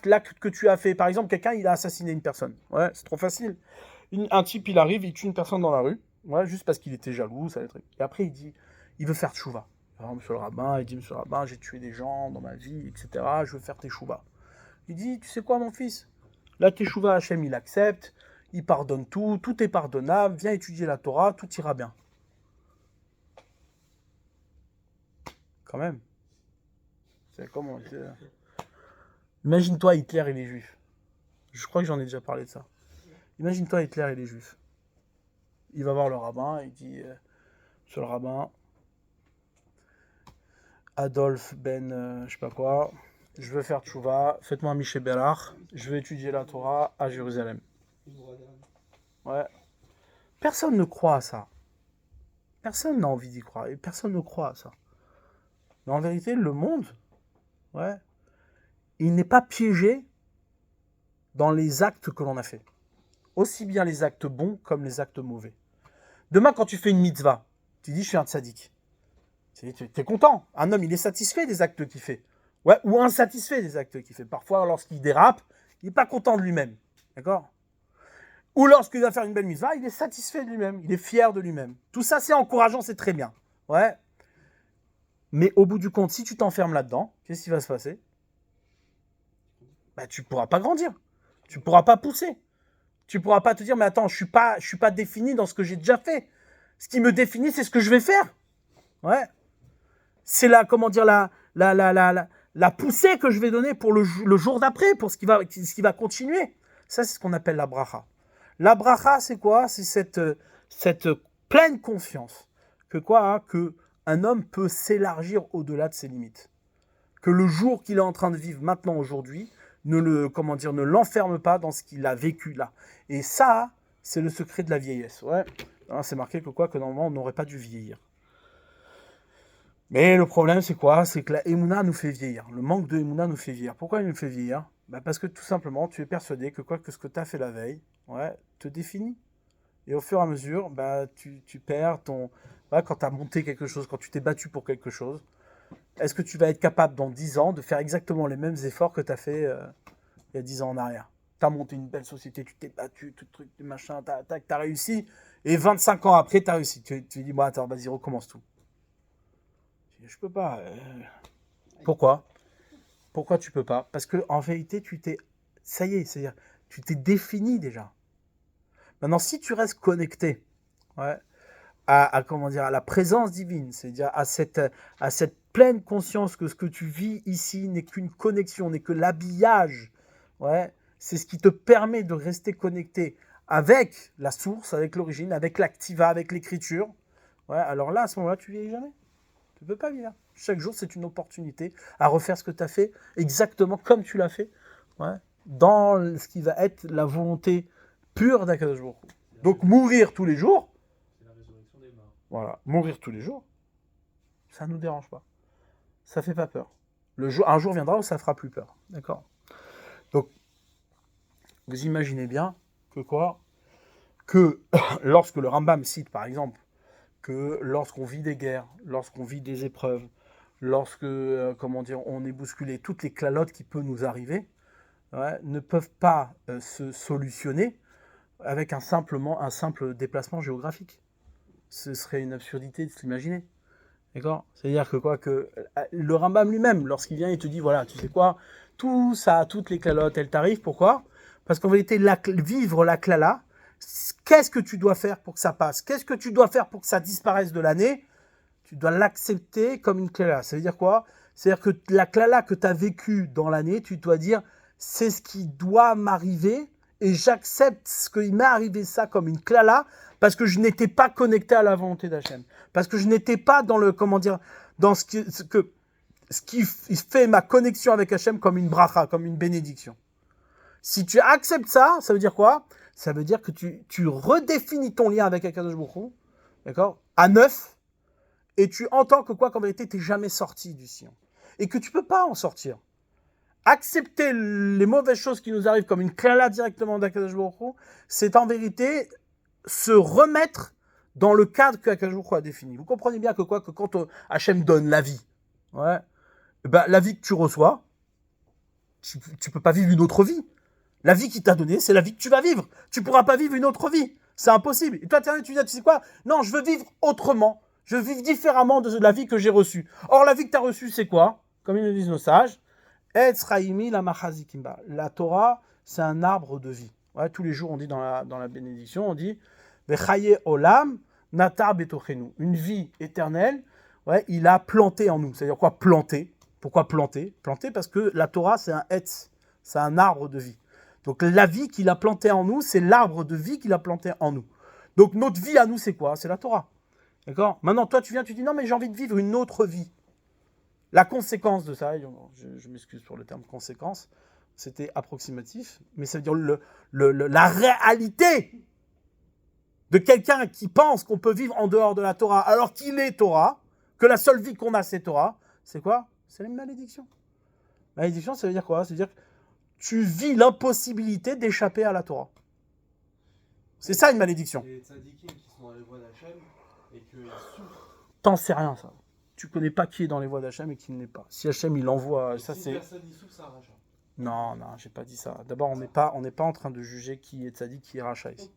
l'acte que tu as fait, par exemple, quelqu'un, il a assassiné une personne. Ouais, c'est trop facile. Un type, il arrive, il tue une personne dans la rue, ouais, juste parce qu'il était jaloux, ça va être... Et après, il veut faire tchouva. Alors, monsieur le rabbin, il dit, monsieur le rabbin, j'ai tué des gens dans ma vie, etc. Je veux faire tchouva. Il dit, tu sais quoi, mon fils ? La tchouva, Hachem, il accepte, il pardonne tout est pardonnable, viens étudier la Torah, tout ira bien. Quand même. C'est comment Imagine-toi Hitler et les Juifs. Je crois que j'en ai déjà parlé de ça. Imagine-toi Hitler et les Juifs. Il va voir le rabbin, il dit, monsieur le rabbin, Adolphe Ben, je sais pas quoi, je veux faire tchouva, faites-moi un Miché Bérard, je veux étudier la Torah à Jérusalem. Ouais. Personne ne croit à ça. Personne n'a envie d'y croire. Et personne ne croit à ça. Mais en vérité, le monde, ouais, il n'est pas piégé dans les actes que l'on a fait. Aussi bien les actes bons comme les actes mauvais. Demain, quand tu fais une mitzvah, tu dis, je suis un tzaddik. Tu es content. Un homme, il est satisfait des actes qu'il fait. Ouais, ou insatisfait des actes qu'il fait. Parfois, lorsqu'il dérape, il n'est pas content de lui-même. D'accord ? Ou lorsqu'il va faire une belle mitzvah, il est satisfait de lui-même. Il est fier de lui-même. Tout ça, c'est encourageant, c'est très bien. Ouais. Mais au bout du compte, si tu t'enfermes là-dedans, qu'est-ce qui va se passer ? Tu ne pourras pas grandir. Tu ne pourras pas pousser. Tu ne pourras pas te dire, mais attends, je suis pas défini dans ce que j'ai déjà fait. Ce qui me définit, c'est ce que je vais faire. Ouais. C'est la poussée que je vais donner pour le jour d'après, pour ce qui va continuer. Ça, c'est ce qu'on appelle la bracha. La bracha, c'est quoi ? C'est cette pleine conscience que un homme peut s'élargir au-delà de ses limites. Que le jour qu'il est en train de vivre maintenant, aujourd'hui, ne l'enferme pas dans ce qu'il a vécu là. Et ça, c'est le secret de la vieillesse. Ouais. Alors, c'est marqué que normalement, on n'aurait pas dû vieillir. Mais le problème, c'est quoi ? C'est que la émouna nous fait vieillir. Le manque de émouna nous fait vieillir. Pourquoi il nous fait vieillir ? Parce que tout simplement, tu es persuadé que ce que tu as fait la veille, ouais, te définit. Et au fur et à mesure, tu perds ton... Ouais, quand tu as monté quelque chose, quand tu t'es battu pour quelque chose, est-ce que tu vas être capable dans 10 ans de faire exactement les mêmes efforts que tu as fait il y a 10 ans en arrière ? Tu as monté une belle société, tu t'es battu, tout truc, machin, tu as réussi. Et 25 ans après, tu as réussi. Tu dis, bon, attends, vas-y, recommence tout. Je peux pas. Pourquoi ? Pourquoi tu peux pas ? Parce que en vérité, ça y est, c'est-à-dire, tu t'es défini déjà. Maintenant, si tu restes connecté, ouais, à la présence divine, c'est-à-dire à cette pleine conscience que ce que tu vis ici n'est qu'une connexion, n'est que l'habillage, ouais, c'est ce qui te permet de rester connecté avec la source, avec l'origine, avec l'activa, avec l'écriture. Ouais, alors là, à ce moment-là, tu vieillis jamais. Tu ne peux pas vivre. Chaque jour, c'est une opportunité à refaire ce que tu as fait exactement comme tu l'as fait. Ouais. dans ce qui va être la volonté pure d'Akadosh Baruch Hu. Donc mourir tous les jours, C'est la résurrection des morts. voilà, mourir tous les jours, ça ne nous dérange pas. Ça fait pas peur. Un jour viendra où ça fera plus peur. D'accord? Donc, vous imaginez bien que quoi? Que lorsque le Rambam cite, par exemple, que lorsqu'on vit des guerres, lorsqu'on vit des épreuves, lorsque, on est bousculé, toutes les clalotes qui peuvent nous arriver, ouais, ne peuvent pas se solutionner avec un simple déplacement géographique. Ce serait une absurdité de s'imaginer. D'accord? C'est-à-dire que le Rambam lui-même, lorsqu'il vient, il te dit, voilà, tu sais quoi, tout ça, toutes les clalotes, elles t'arrivent, pourquoi? Parce qu'en vérité, vivre la klala, qu'est-ce que tu dois faire pour que ça passe? Qu'est-ce que tu dois faire pour que ça disparaisse de l'année? Tu dois l'accepter comme une klala. Ça veut dire quoi? C'est-à-dire que la klala que tu as vécue dans l'année, tu dois dire, c'est ce qui doit m'arriver, et j'accepte ce qu'il m'est arrivé ça comme une klala, parce que je n'étais pas connecté à la volonté d'Hachem. Parce que je n'étais pas dans dans ce qui fait ma connexion avec Hachem comme une bracha, comme une bénédiction. Si tu acceptes ça, ça veut dire quoi? Ça veut dire que tu redéfinis ton lien avec Akadosh Baruch Hu, d'accord? À neuf, et tu entends que qu'en vérité, tu n'es jamais sorti du sillon. Et que tu ne peux pas en sortir. Accepter les mauvaises choses qui nous arrivent comme une klala directement d'Akadosh Baruch Hu, c'est en vérité se remettre dans le cadre que Akadosh Baruch Hu a défini. Vous comprenez bien que quand Hachem donne la vie, ouais, ben, la vie que tu reçois, tu ne peux pas vivre une autre vie. La vie qu'il t'a donnée, c'est la vie que tu vas vivre. Tu ne pourras pas vivre une autre vie. C'est impossible. Et toi, tu dis, tu sais quoi? Non, je veux vivre autrement. Je veux vivre différemment de la vie que j'ai reçue. Or, la vie que tu as reçue, c'est quoi? Comme ils nous disent nos sages, la Torah, c'est un arbre de vie. Ouais, tous les jours, on dit dans la bénédiction, on dit olam natar betochenu. Une vie éternelle, ouais, il a planté en nous. C'est-à-dire quoi? Planter. Pourquoi planter? Planter parce que la Torah, c'est un etz, c'est un arbre de vie. Donc la vie qu'il a plantée en nous, c'est l'arbre de vie qu'il a planté en nous. Donc notre vie à nous, c'est quoi? C'est la Torah. D'accord? Maintenant, toi, tu dis non, mais j'ai envie de vivre une autre vie. La conséquence de ça, je m'excuse pour le terme conséquence, c'était approximatif, mais ça veut dire la réalité de quelqu'un qui pense qu'on peut vivre en dehors de la Torah alors qu'il est Torah, que la seule vie qu'on a, c'est Torah, c'est quoi? C'est la malédiction. Malédiction, ça veut dire quoi? Ça veut dire que tu vis l'impossibilité d'échapper à la Torah. C'est ça une malédiction. Les tzadikim qui sont dans les voies d'Hachem et qu'ils souffrent. T'en sais rien, ça. Tu connais pas qui est dans les voies d'Hachem et qui ne l'est pas. Si Hachem, il envoie... Ça, si c'est... personne y souffre, c'est un rachat. Non, j'ai pas dit ça. D'abord, on n'est pas en train de juger qui est tzadik, qui est rachat ici.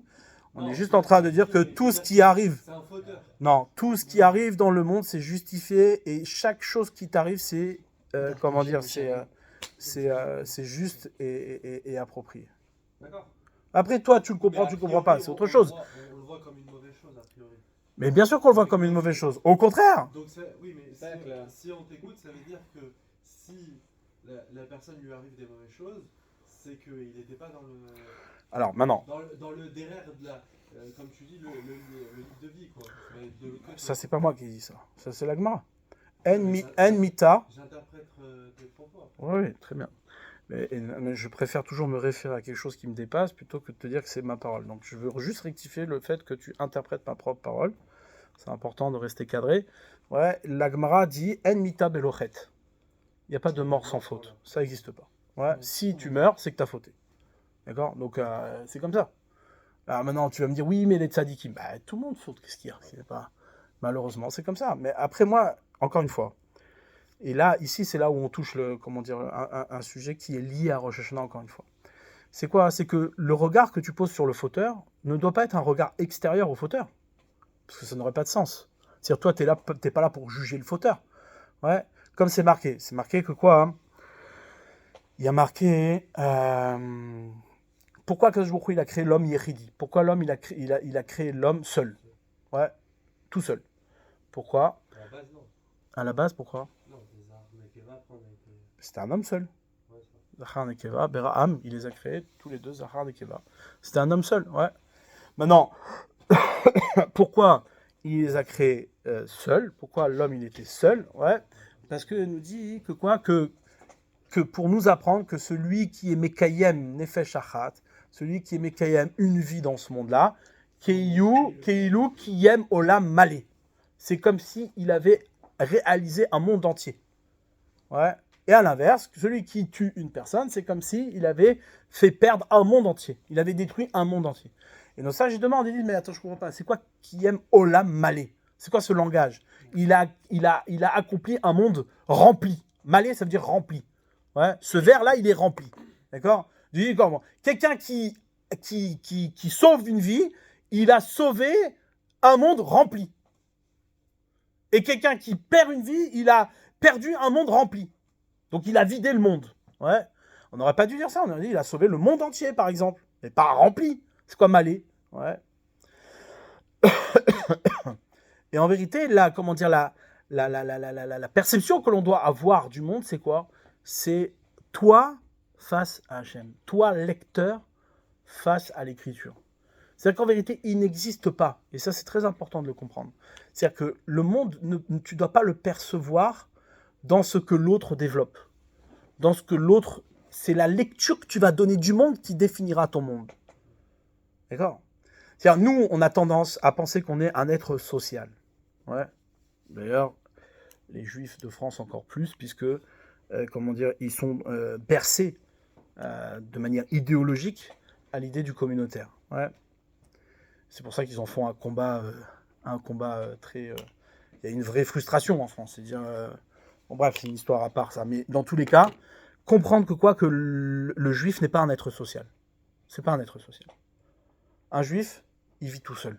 On Non, est juste en train de dire que tout ce qui arrive... C'est un fauteur. Non, tout ce qui arrive dans le monde, c'est justifié et chaque chose qui t'arrive, c'est... c'est juste et approprié. D'accord. Après, toi, tu le comprends, tu le comprends pas, c'est autre chose. On le voit comme une mauvaise chose, a priori. Mais bien sûr qu'on le voit comme une mauvaise chose. Au contraire. Donc, oui, mais si on t'écoute, ça veut dire que si la personne lui arrive des mauvaises choses, c'est qu'il n'était pas dans le... Alors, maintenant... Dans le derrière de la... comme tu dis, le livre de vie, quoi. Mais de l'autre côté. Ça, c'est pas moi qui dis ça. Ça, c'est la Gemara. En mita... J'interprète tes propos. Oui, très bien. Mais je préfère toujours me référer à quelque chose qui me dépasse plutôt que de te dire que c'est ma parole. Donc je veux juste rectifier le fait que tu interprètes ma propre parole. C'est important de rester cadré. Ouais, la Gemara dit en mita belochet. Il n'y a pas de mort sans faute. Ça n'existe pas. Ouais, si tu meurs, c'est que tu as fauté. D'accord? Donc c'est comme ça. Alors maintenant, tu vas me dire oui, mais les tzadikim, bah, tout le monde faute. Qu'est-ce qu'il y a? C'est pas... Malheureusement, c'est comme ça. Mais après, moi, encore une fois, et là, ici, c'est là où on touche un sujet qui est lié à Rosh Hashanah, encore une fois. C'est quoi? C'est que le regard que tu poses sur le fauteur ne doit pas être un regard extérieur au fauteur. Parce que ça n'aurait pas de sens. C'est-à-dire, toi, t'es pas là pour juger le fauteur. Ouais. Comme c'est marqué. C'est marqué que quoi, hein? Il y a marqué... pourquoi Akadosh Baruch Hu, il a créé l'homme yechidi? Pourquoi l'homme, il a créé l'homme seul? Ouais. Tout seul. Pourquoi? À la base, non. À la base, pourquoi? C'était C'était un homme seul. Zachar Nekeva, Beraham, il les a créés tous les deux, Zachar Nekeva. C'était un homme seul, ouais. Maintenant, pourquoi il les a créés seuls? Pourquoi l'homme il était seul? Ouais. Parce qu'il nous dit que quoi? Que que pour nous apprendre que celui qui est Mekayem Nefesh Achat, celui qui est Mekayem une vie dans ce monde-là, Keilu Kiyem Olam Malé. C'est comme s'il avait réalisé un monde entier. Ouais. Et à l'inverse, celui qui tue une personne, c'est comme s'il avait fait perdre un monde entier. Il avait détruit un monde entier. Et donc ça, je demande, ils disent, mais attends, je ne comprends pas, c'est quoi Kiyem Olam Malé? C'est quoi ce langage? Il a accompli un monde rempli. Malé, ça veut dire rempli. Ouais. Ce verre-là, il est rempli. D'accord? Je dis comment? Quelqu'un qui sauve une vie, il a sauvé un monde rempli. Et quelqu'un qui perd une vie, il a perdu un monde rempli. Donc il a vidé le monde. Ouais. On n'aurait pas dû dire ça. On aurait dit il a sauvé le monde entier, par exemple. Mais pas rempli. C'est quoi Malé? Ouais. Et en vérité, la perception que l'on doit avoir du monde, c'est quoi? C'est toi face à Hachem. Toi, lecteur, face à l'écriture. C'est-à-dire qu'en vérité, il n'existe pas. Et ça, c'est très important de le comprendre. C'est-à-dire que le monde, tu ne dois pas le percevoir dans ce que l'autre développe. Dans ce que l'autre... C'est la lecture que tu vas donner du monde qui définira ton monde. D'accord? C'est-à-dire, nous, on a tendance à penser qu'on est un être social. Ouais. D'ailleurs, les Juifs de France encore plus, puisque, ils sont bercés de manière idéologique à l'idée du communautaire. Ouais. C'est pour ça qu'ils en font un combat très... Il y a une vraie frustration en France. C'est-à-dire, bon, bref, c'est une histoire à part ça. Mais dans tous les cas, comprendre que le juif n'est pas un être social. C'est pas un être social. Un juif, il vit tout seul.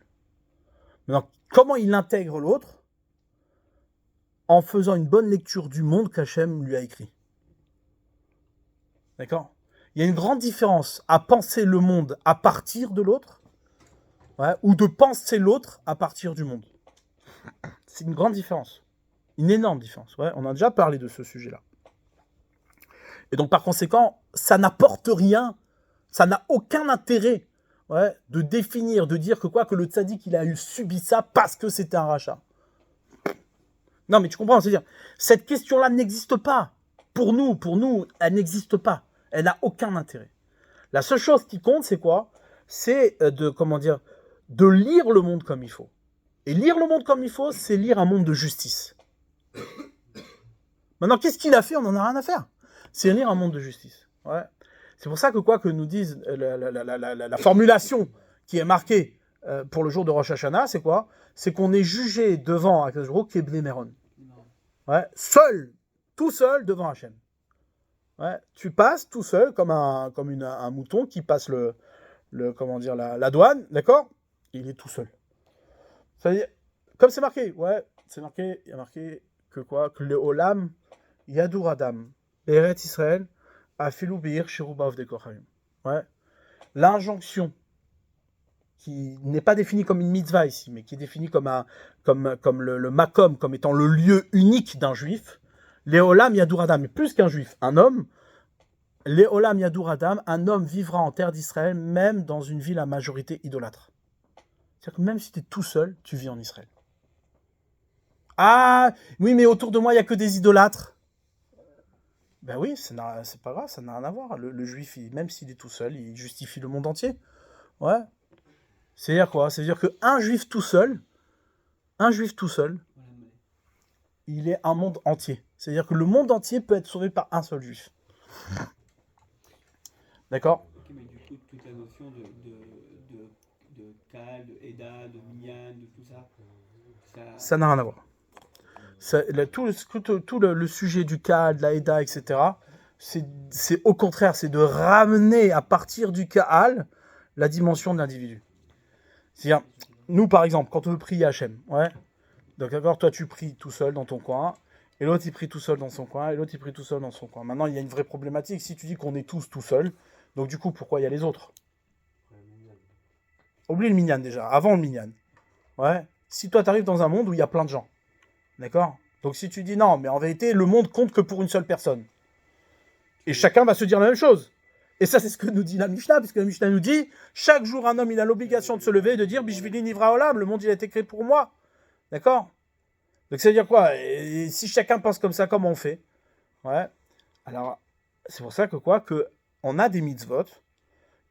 Maintenant, comment il intègre l'autre? En faisant une bonne lecture du monde qu'Hachem lui a écrit. D'accord? Il y a une grande différence à penser le monde à partir de l'autre, ouais, ou de penser l'autre à partir du monde. C'est une grande différence. Une énorme différence. Ouais, on a déjà parlé de ce sujet-là. Et donc, par conséquent, ça n'apporte rien. Ça n'a aucun intérêt, ouais, de définir, de dire que le tzaddik, il a subi ça parce que c'était un rachat. Non, mais tu comprends, c'est-à-dire, cette question-là n'existe pas. Pour nous, elle n'existe pas. Elle n'a aucun intérêt. La seule chose qui compte, c'est quoi? C'est de lire le monde comme il faut. Et lire le monde comme il faut, c'est lire un monde de justice. Maintenant, qu'est-ce qu'il a fait? On n'en a rien à faire. C'est lire un monde de justice. Ouais. C'est pour ça que nous disent la formulation qui est marquée pour le jour de Rosh Hashanah, c'est quoi? C'est qu'on est jugé devant Akadosh Baruch Hu Kebnei Meron. Ouais. Seul, tout seul devant Hachem. Ouais. Tu passes tout seul comme un mouton qui passe la douane, d'accord? Il est tout seul. C'est-à-dire, comme c'est marqué, ouais, il y a marqué que le Olam Yadur Adam, Eretz Israël, Afilu Beir Shiruba Avdei Kochayim. Ouais. L'injonction qui n'est pas définie comme une mitzvah ici, mais qui est définie comme le makom, comme étant le lieu unique d'un juif. Leolam Yadur Adam, mais plus qu'un juif, un homme. Leolam Yadur Adam, un homme vivra en terre d'Israël, même dans une ville à majorité idolâtre. C'est-à-dire que même si tu es tout seul, tu vis en Israël. Ah, oui, mais autour de moi, il n'y a que des idolâtres. Ben oui, c'est pas grave, ça n'a rien à voir. Le juif, même s'il est tout seul, il justifie le monde entier. Ouais. C'est-à-dire quoi? C'est-à-dire qu'un juif tout seul, il est un monde entier. C'est-à-dire que le monde entier peut être sauvé par un seul juif. D'accord? Ok, mais du coup, toute la notion de Kal, de Eda, de Minyan, de tout ça, ça n'a rien à voir. Tout le sujet du Kaal, de la Eda, etc., c'est au contraire, c'est de ramener à partir du Kaal la dimension de l'individu. C'est-à-dire, nous par exemple, quand on veut prier Hachem, ouais, donc d'accord, toi tu pries tout seul dans ton coin, et l'autre il prie tout seul dans son coin, et l'autre il prie tout seul dans son coin. Maintenant, il y a une vraie problématique, si tu dis qu'on est tous tout seuls, donc du coup, pourquoi il y a les autres? Oublie le minyan déjà, avant le minyan. Ouais. Si toi tu arrives dans un monde où il y a plein de gens, d'accord? Donc si tu dis non, mais en vérité, le monde compte que pour une seule personne. Et chacun va se dire la même chose. Et ça, c'est ce que nous dit la Mishnah, puisque la Mishnah nous dit, chaque jour, un homme, il a l'obligation de se lever et de dire, Bishvili Nivra Olam, le monde, il a été créé pour moi. D'accord? Donc ça veut dire quoi? Et si chacun pense comme ça, comment on fait? Ouais. Alors, c'est pour ça que quoi, que on a des mitzvot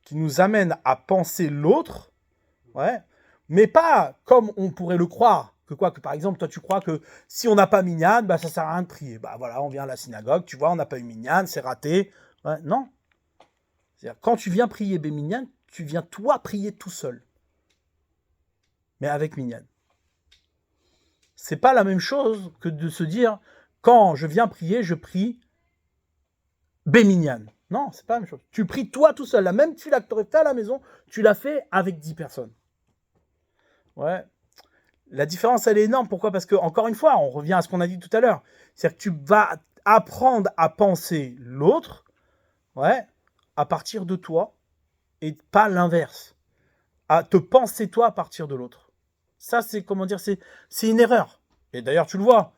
qui nous amènent à penser l'autre, ouais, mais pas comme on pourrait le croire. Que quoi, que par exemple, toi tu crois que si on n'a pas minyan, bah ça sert à rien de prier. Bah voilà, on vient à la synagogue, tu vois, on n'a pas eu minyan, c'est raté. Ouais, non. C'est-à-dire, quand tu viens prier minyan, tu viens toi prier tout seul. Mais avec minyan. C'est pas la même chose que de se dire, quand je viens prier, je prie minyan. Non, c'est pas la même chose. Tu pries toi tout seul. La même tefila que tu aurais fait à la maison, tu l'as fait avec 10 personnes. Ouais. La différence, elle est énorme. Pourquoi ? Parce que, encore une fois, on revient à ce qu'on a dit tout à l'heure. C'est-à-dire que tu vas apprendre à penser l'autre, ouais, à partir de toi, et pas l'inverse. À te penser toi à partir de l'autre. Ça, c'est, comment dire, c'est une erreur. Et d'ailleurs, tu le vois,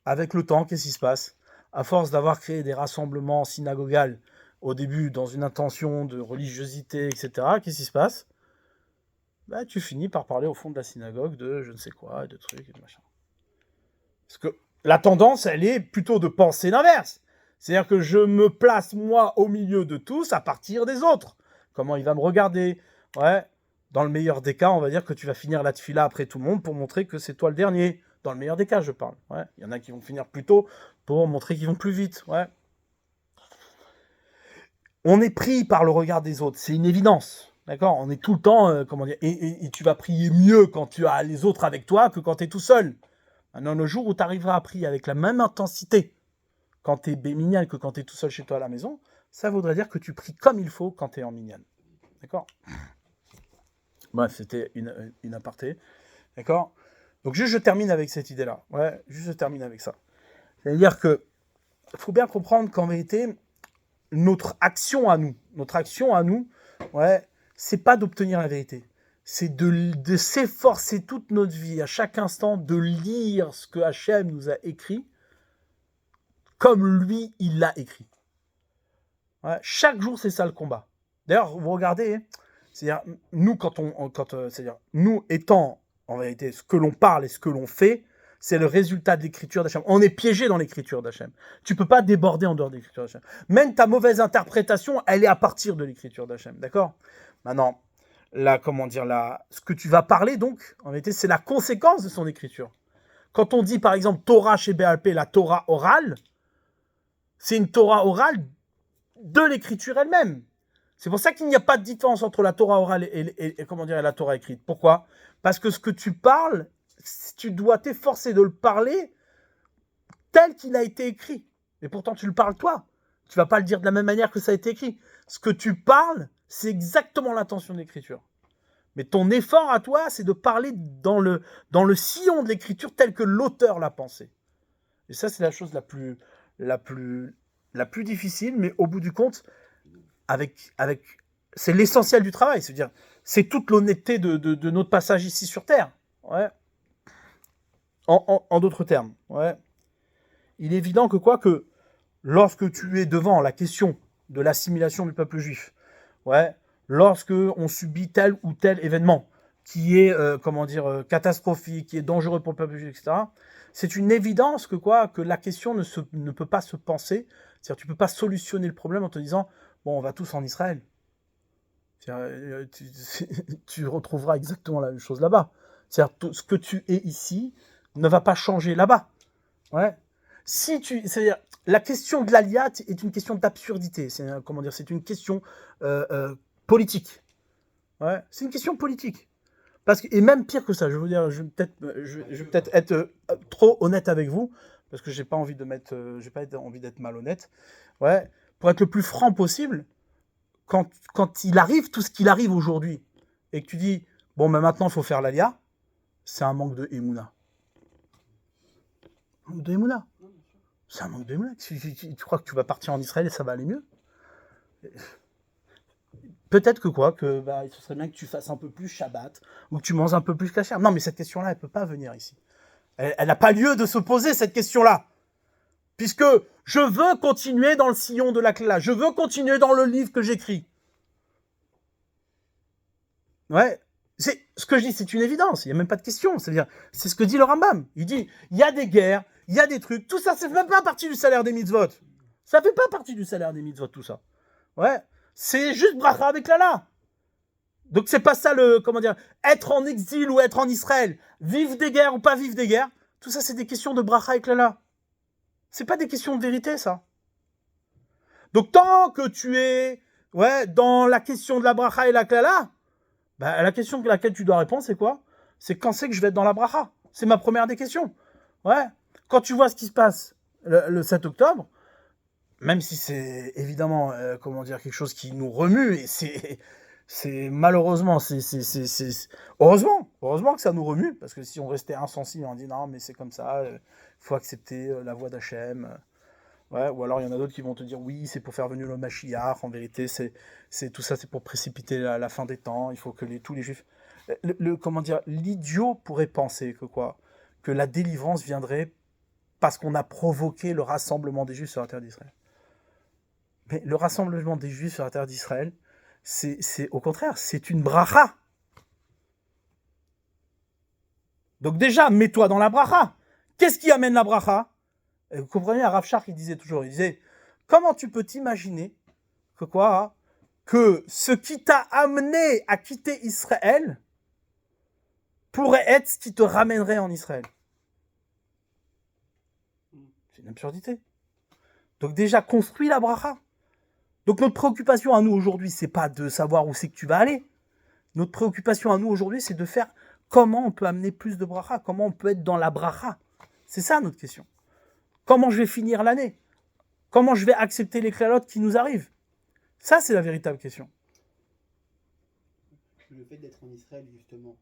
avec le temps, qu'est-ce qui se passe ? À force d'avoir créé des rassemblements synagogales, au début, dans une intention de religiosité, etc., qu'est-ce qui se passe ? Bah, tu finis par parler au fond de la synagogue de je ne sais quoi, de trucs et de machin. Parce que la tendance, elle est plutôt de penser l'inverse. C'est-à-dire que je me place, moi, au milieu de tous à partir des autres. Comment il va me regarder ? Ouais. Dans le meilleur des cas, on va dire que tu vas finir la tefila après tout le monde pour montrer que c'est toi le dernier. Dans le meilleur des cas, je parle. Ouais. Il y en a qui vont finir plus tôt pour montrer qu'ils vont plus vite. Ouais. On est pris par le regard des autres. C'est une évidence. D'accord ? On est tout le temps, comment dire, et tu vas prier mieux quand tu as les autres avec toi que quand tu es tout seul. Maintenant, le jour où tu arriveras à prier avec la même intensité quand tu es béminian que quand tu es tout seul chez toi à la maison, ça voudrait dire que tu pries comme il faut quand tu es en minyan. D'accord ? Bref, c'était une aparté. D'accord ? Donc, juste je termine avec cette idée-là. Ouais, juste je termine avec ça. C'est-à-dire que faut bien comprendre qu'en vérité, notre action à nous, ouais, c'est pas d'obtenir la vérité. C'est de s'efforcer toute notre vie, à chaque instant, de lire ce que Hachem nous a écrit comme lui, il l'a écrit. Ouais, chaque jour, c'est ça le combat. D'ailleurs, vous regardez, c'est-à-dire, nous, c'est-à-dire, nous étant, en vérité, ce que l'on parle et ce que l'on fait, c'est le résultat de l'écriture d'Hachem. On est piégé dans l'écriture d'Hachem. Tu peux pas déborder en dehors de l'écriture d'Hachem. Même ta mauvaise interprétation, elle est à partir de l'écriture d'Hachem. D'accord ? Maintenant, ce que tu vas parler, donc, en vérité, c'est la conséquence de son écriture. Quand on dit, par exemple, Torah chez BALP, la Torah orale, c'est une Torah orale de l'écriture elle-même. C'est pour ça qu'il n'y a pas de différence entre la Torah orale et la Torah écrite. Pourquoi ? Parce que ce que tu parles, tu dois t'efforcer de le parler tel qu'il a été écrit. Et pourtant, tu le parles toi. Tu ne vas pas le dire de la même manière que ça a été écrit. Ce que tu parles, c'est exactement l'intention de l'écriture. Mais ton effort à toi, c'est de parler dans le sillon de l'écriture tel que l'auteur l'a pensé. Et ça, c'est la chose la plus difficile, mais au bout du compte, c'est l'essentiel du travail. C'est-à-dire, c'est toute l'honnêteté de notre passage ici sur Terre. Ouais. En d'autres termes, ouais. Il est évident que lorsque tu es devant la question de l'assimilation du peuple juif, ouais, lorsque on subit tel ou tel événement qui est catastrophique, qui est dangereux pour le peuple juif, etc., c'est une évidence que la question ne peut pas se penser. C'est-à-dire, tu peux pas solutionner le problème en te disant bon, on va tous en Israël. Tu retrouveras exactement la même chose là-bas. C'est-à-dire, ce que tu es ici ne va pas changer là-bas. Ouais. C'est-à-dire, la question de l'aliat est une question d'absurdité. C'est une question politique. Ouais. C'est une question politique. Et même pire que ça, je vais peut-être être trop honnête avec vous, parce que j'ai pas envie d'être malhonnête. Ouais. Pour être le plus franc possible, quand il arrive tout ce qu'il arrive aujourd'hui, et que tu dis, bon, mais maintenant il faut faire l'alia, c'est un manque de émouna. Un manque de émouna. C'est un manque de émouna. Tu crois que tu vas partir en Israël et ça va aller mieux ? Peut-être ce serait bien que tu fasses un peu plus Shabbat, ou que tu manges un peu plus kasher. Non, mais cette question-là, elle ne peut pas venir ici. Elle n'a pas lieu de se poser, cette question-là. Puisque je veux continuer dans le sillon de la Klala. Je veux continuer dans le livre que j'écris. Ouais. Ce que je dis, c'est une évidence. Il n'y a même pas de question. C'est-à-dire, c'est ce que dit le Rambam. Il dit, il y a des guerres, il y a des trucs. Tout ça, c'est même pas partie du salaire des mitzvot. Ça fait pas partie du salaire des mitzvot, tout ça. Ouais. C'est juste bracha avec lala. Donc c'est pas ça le, comment dire, être en exil ou être en Israël, vivre des guerres ou pas vivre des guerres, tout ça c'est des questions de bracha avec lala. C'est pas des questions de vérité, ça. Donc tant que tu es, dans la question de la bracha et la klala, bah, la question à laquelle tu dois répondre, c'est quoi? C'est quand c'est que je vais être dans la bracha. C'est ma première des questions. Ouais. Quand tu vois ce qui se passe le 7 octobre, même si c'est évidemment, quelque chose qui nous remue, et c'est malheureusement, heureusement que ça nous remue, parce que si on restait insensible, on dit non, mais c'est comme ça, il faut accepter la voix d'Hachem. Ouais, ou alors il y en a d'autres qui vont te dire oui, c'est pour faire venir le Mashiach, en vérité, c'est tout ça, c'est pour précipiter la fin des temps, il faut que tous les juifs. L'idiot pourrait penser que la délivrance viendrait parce qu'on a provoqué le rassemblement des juifs sur la terre d'Israël. Mais le rassemblement des juifs sur la terre d'Israël, c'est au contraire, c'est une bracha. Donc déjà, mets-toi dans la bracha. Qu'est-ce qui amène la bracha? Vous comprenez, Rav Shach, il disait, comment tu peux t'imaginer que ce qui t'a amené à quitter Israël pourrait être ce qui te ramènerait en Israël? C'est une absurdité. Donc déjà, construis la bracha. Donc notre préoccupation à nous aujourd'hui, c'est pas de savoir où c'est que tu vas aller. Notre préoccupation à nous aujourd'hui, c'est de faire comment on peut amener plus de bracha, comment on peut être dans la bracha. C'est ça notre question. Comment je vais finir l'année? Comment je vais accepter les clalotes qui nous arrivent? Ça, c'est la véritable question. Le fait d'être en Israël, justement,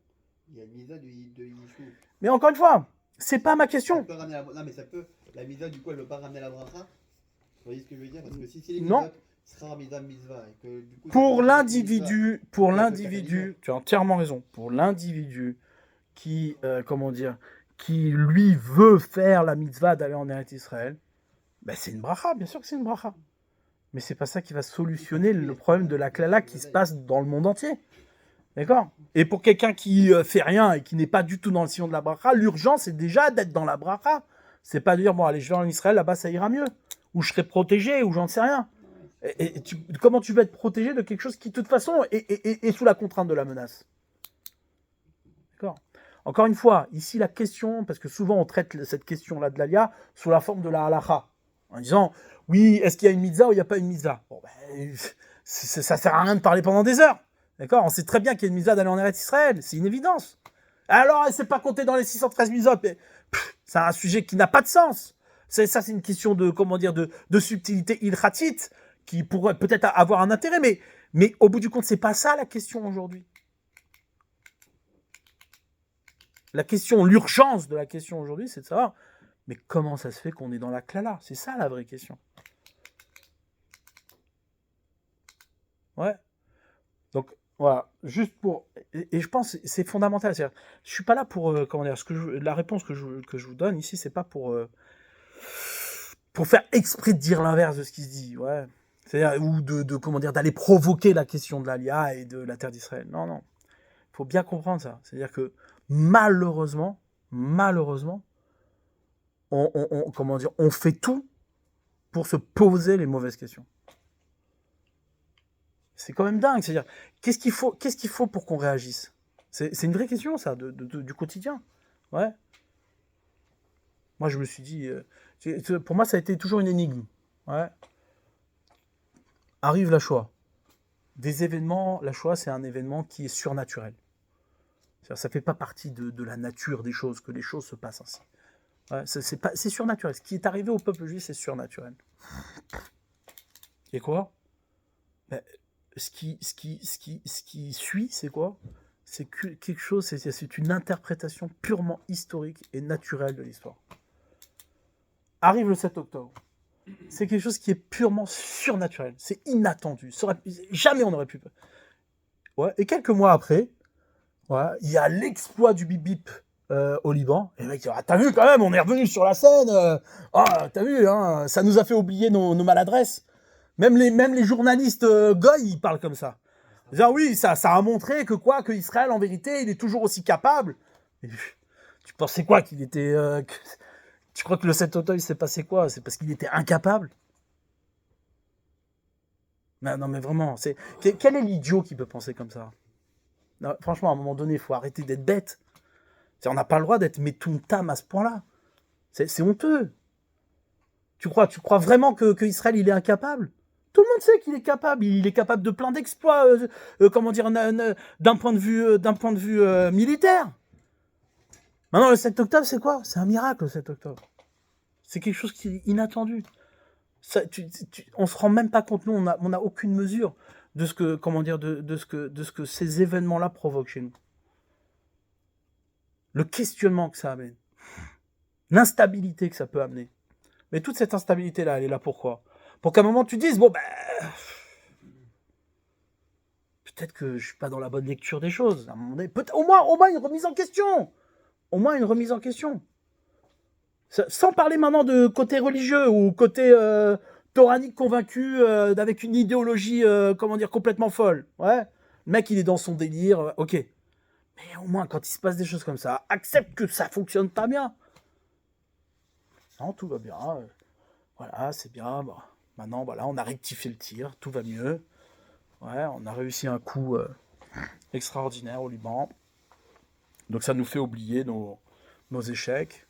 il y a une misa de Yishuv. Mais encore une fois, c'est pas ma question. Ça peut ramener non, mais ça peut. La misa, du coup, elle ne veut pas ramener la bracha. Vous voyez ce que je veux dire? Parce que si c'est les Non. sera misa mitzvah. Et que, du coup, pour l'individu, tu as entièrement raison. Pour l'individu qui, qui lui veut faire la mitzvah d'aller en Eretz Israël, ben c'est une bracha, bien sûr que c'est une bracha. Mais c'est pas ça qui va solutionner le problème de la klala qui se passe dans le monde entier. D'accord? Et pour quelqu'un qui fait rien et qui n'est pas du tout dans le sillon de la bracha, l'urgence c'est déjà d'être dans la bracha. C'est pas de dire, bon allez, je vais en Israël, là-bas ça ira mieux. Ou je serai protégé, ou j'en sais rien. Comment tu vas être protégé de quelque chose qui, de toute façon, est sous la contrainte de la menace? D'accord? Encore une fois, ici la question, parce que souvent on traite cette question-là de l'Alia sous la forme de la halacha, en disant, oui, est-ce qu'il y a une mitzvah ou il n'y a pas une mitzvah? Bon, ça sert à rien de parler pendant des heures. D'accord? On sait très bien qu'il y a une mitzvah d'aller en Eretz Israël, c'est une évidence. Alors, c'est pas compté dans les 613 mitzvot, mais c'est un sujet qui n'a pas de sens. Ça, c'est une question de subtilité ilchatite qui pourrait peut-être avoir un intérêt, mais au bout du compte, c'est pas ça la question aujourd'hui. La question, l'urgence de la question aujourd'hui, c'est de savoir, mais comment ça se fait qu'on est dans la klala? C'est ça la vraie question. Ouais. Donc, voilà, juste pour... Et je pense que c'est fondamental. C'est-à-dire, je suis pas là pour... la réponse que je vous donne ici, c'est pas pour faire exprès de dire l'inverse de ce qui se dit. Ouais. C'est-à-dire, ou d'aller provoquer la question de l'Alia et de la terre d'Israël. Non, non. Il faut bien comprendre ça. C'est-à-dire que malheureusement, on fait tout pour se poser les mauvaises questions. C'est quand même dingue. C'est-à-dire, qu'est-ce qu'il faut pour qu'on réagisse? C'est une vraie question, ça, du quotidien. Ouais. Moi, je me suis dit... pour moi, ça a été toujours une énigme. Ouais. Arrive la Shoah. Des événements... La Shoah, c'est un événement qui est surnaturel. C'est-à-dire, ça ne fait pas partie de la nature des choses, que les choses se passent ainsi. Ouais, c'est surnaturel. Ce qui est arrivé au peuple juif, c'est surnaturel. Et quoi? Ce qui suit, c'est quoi? C'est quelque chose, c'est une interprétation purement historique et naturelle de l'histoire. Arrive le 7 octobre. C'est quelque chose qui est purement surnaturel. C'est inattendu. Jamais on n'aurait pu... Ouais. Et quelques mois après, ouais, il y a l'exploit du bip-bip au Liban. Et le mec dit, ah, t'as vu quand même, on est revenu sur la scène. T'as vu, hein, ça nous a fait oublier nos maladresses. Même les journalistes goy, ils parlent comme ça. Ils disent, ah oui, ça a montré que Israël, en vérité, il est toujours aussi capable. Et, tu pensais quoi qu'il était... Tu crois que le 7 octobre, il s'est passé quoi? C'est parce qu'il était incapable. Non, mais vraiment, quel est l'idiot qui peut penser comme ça? Non, franchement, à un moment donné, il faut arrêter d'être bête. On n'a pas le droit d'être métumtam à ce point-là. C'est honteux. Tu crois vraiment que Israël, il est incapable? Tout le monde sait qu'il est capable. Il est capable de plein d'exploits, comment dire, d'un point de vue militaire. Maintenant, le 7 octobre, c'est quoi? C'est un miracle, le 7 octobre. C'est quelque chose qui est inattendu. On se rend même pas compte. Nous, on n'a aucune mesure de ce que, comment dire, de ce que ces événements-là provoquent chez nous. Le questionnement que ça amène. L'instabilité que ça peut amener. Mais toute cette instabilité-là, elle est là pourquoi? Pour qu'à un moment, tu dises, bon, ben... peut-être que je suis pas dans la bonne lecture des choses. À un moment donné, au moins une remise en question. Au moins une remise en question. Sans parler maintenant de côté religieux ou côté toranique convaincu avec une idéologie, comment dire, complètement folle. Ouais. Le mec, il est dans son délire, ok. Mais au moins, quand il se passe des choses comme ça, accepte que ça fonctionne pas bien. Non, tout va bien. Voilà, c'est bien. Bon. Maintenant, voilà, on a rectifié le tir, tout va mieux. Ouais, on a réussi un coup extraordinaire au Liban. Donc ça nous fait oublier nos échecs.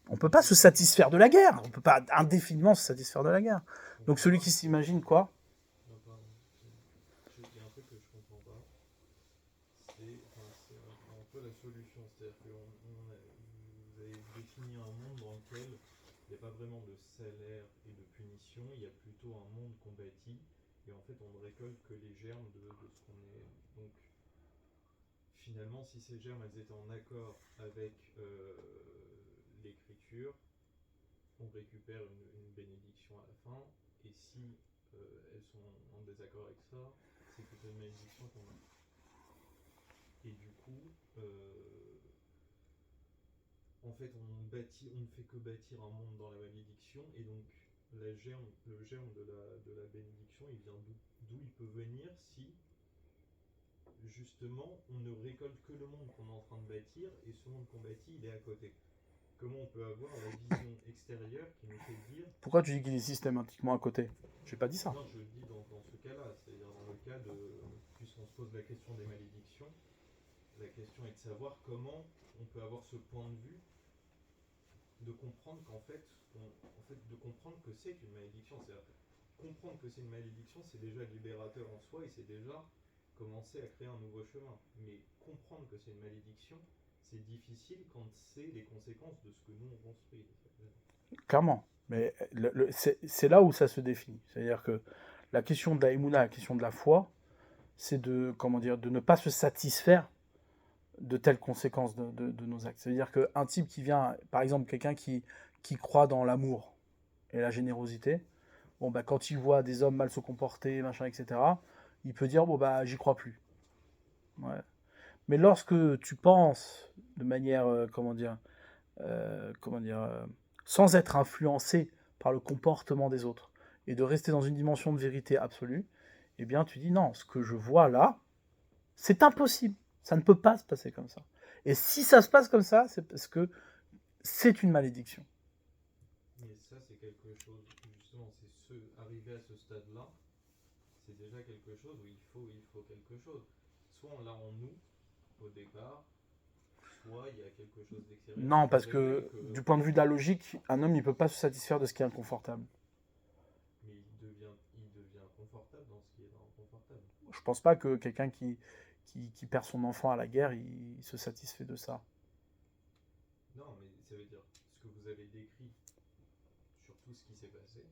On ne peut pas se satisfaire de la guerre. On ne peut pas indéfiniment se satisfaire de la guerre. Donc celui qui s'imagine quoi? Il y a un truc que je comprends pas. C'est un peu la solution. C'est-à-dire que vous avez défini un monde dans lequel il n'y a pas vraiment de salaire et de punition. Il y a plutôt un monde qu'on bâtit. Et en fait, on ne récolte que les germes de ce qu'on est. Donc, finalement, si ces germes elles étaient en accord avec l'écriture, on récupère une bénédiction à la fin, et si elles sont en désaccord avec ça, c'est plutôt une malédiction qu'on a. Et du coup, en fait, on ne fait que bâtir un monde dans la malédiction, et donc le germe de la bénédiction, il vient d'où il peut venir si justement on ne récolte que le monde qu'on est en train de bâtir, et ce monde qu'on bâtit, il est à côté. Comment on peut avoir la vision extérieure qui nous fait dire... Pourquoi tu dis qu'il est systématiquement à côté? J'ai pas dit ça. Non, je dis dans ce cas-là, c'est-à-dire dans le cas de... Puisqu'on se pose la question des malédictions, la question est de savoir comment on peut avoir ce point de vue, de comprendre qu'en fait, de comprendre que c'est une malédiction. C'est-à-dire, comprendre que c'est une malédiction, c'est déjà libérateur en soi, et c'est déjà commencer à créer un nouveau chemin. Mais comprendre que c'est une malédiction, c'est difficile quand c'est les conséquences de ce que nous on construit. Clairement. Mais c'est là où ça se définit. C'est-à-dire que la question de la émouna, la question de la foi, c'est de ne pas se satisfaire de telles conséquences de nos actes. C'est-à-dire qu'un type qui vient, par exemple, quelqu'un qui croit dans l'amour et la générosité, bon, bah, quand il voit des hommes mal se comporter, machin, etc., il peut dire, bon, bah, j'y crois plus. Ouais. Mais lorsque tu penses de manière, sans être influencé par le comportement des autres, et de rester dans une dimension de vérité absolue, eh bien tu dis non, ce que je vois là, c'est impossible. Ça ne peut pas se passer comme ça. Et si ça se passe comme ça, c'est parce que c'est une malédiction. Mais ça, c'est quelque chose, justement, arriver à ce stade-là, c'est déjà quelque chose où il faut quelque chose. Soit on l'a en nous, au départ, soit il y a quelque chose d'extérieur. Non, parce que du point de vue de la logique, un homme, il ne peut pas se satisfaire de ce qui est inconfortable. Mais il devient confortable dans ce qui est inconfortable. Je pense pas que quelqu'un qui perd son enfant à la guerre, il se satisfait de ça. Non, mais ça veut dire, ce que vous avez décrit sur tout ce qui s'est passé,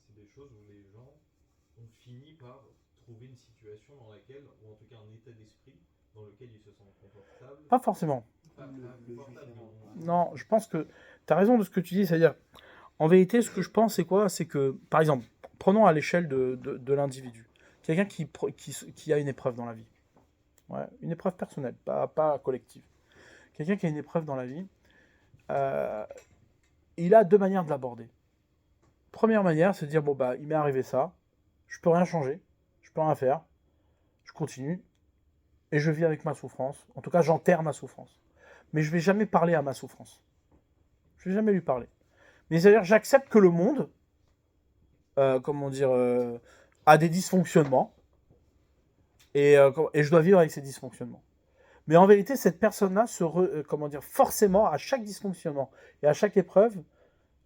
c'est des choses où les gens ont fini par trouver une situation dans laquelle, ou en tout cas un état d'esprit dans lequel ils se sentent confortables. Pas forcément. Non, je pense que tu as raison de ce que tu dis, c'est-à-dire, en vérité, ce que je pense, c'est quoi? C'est que, par exemple, prenons à l'échelle de l'individu. Quelqu'un qui a une épreuve dans la vie. Ouais, une épreuve personnelle, pas collective. Quelqu'un qui a une épreuve dans la vie, il a deux manières de l'aborder. Première manière, c'est de dire, bon, bah, il m'est arrivé ça, je peux rien changer, je peux rien faire, je continue, et je vis avec ma souffrance. En tout cas, j'enterre ma souffrance. Mais je ne vais jamais parler à ma souffrance. Je ne vais jamais lui parler. Mais c'est-à-dire, j'accepte que le monde a des dysfonctionnements et je dois vivre avec ces dysfonctionnements. Mais en vérité, cette personne-là forcément, à chaque dysfonctionnement et à chaque épreuve,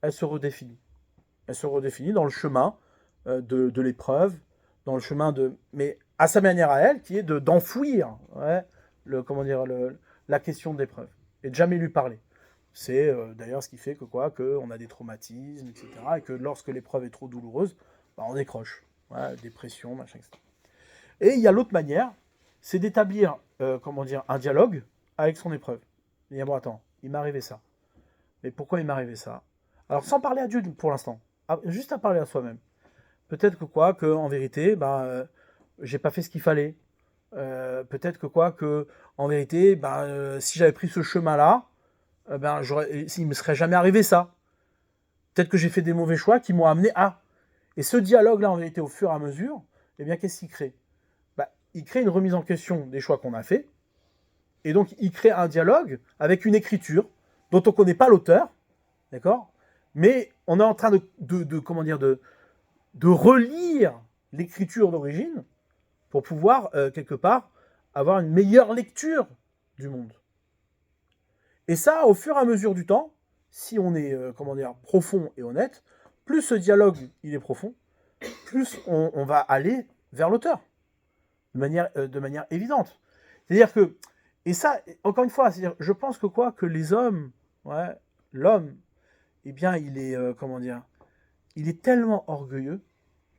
elle se redéfinit. Elle se redéfinit dans le chemin de l'épreuve, dans le chemin mais à sa manière à elle, qui est d'enfouir la question de l'épreuve et de jamais lui parler. C'est d'ailleurs ce qui fait qu'on a des traumatismes, etc. Et que lorsque l'épreuve est trop douloureuse, on décroche. Dépression, machin, etc. Et il y a l'autre manière, c'est d'établir un dialogue avec son épreuve. Et bon, attends, il m'est arrivé ça. Mais pourquoi il m'est arrivé ça? Alors, sans parler à Dieu pour l'instant, juste à parler à soi-même. Peut-être en vérité, j'ai pas fait ce qu'il fallait. Peut-être en vérité, si j'avais pris ce chemin-là, il me serait jamais arrivé ça. Peut-être que j'ai fait des mauvais choix qui m'ont amené à. Et ce dialogue-là, en vérité, au fur et à mesure, qu'est-ce qu'il crée? Il crée une remise en question des choix qu'on a fait. Et donc, il crée un dialogue avec une écriture dont on ne connaît pas l'auteur, d'accord? Mais on est en train de relire l'écriture d'origine pour pouvoir, quelque part, avoir une meilleure lecture du monde. Et ça, au fur et à mesure du temps, si on est, profond et honnête, plus ce dialogue, il est profond, plus on va aller vers l'auteur, de manière évidente. C'est-à-dire que, et ça, encore une fois, c'est-à-dire, je pense que les hommes, l'homme, il est, il est tellement orgueilleux,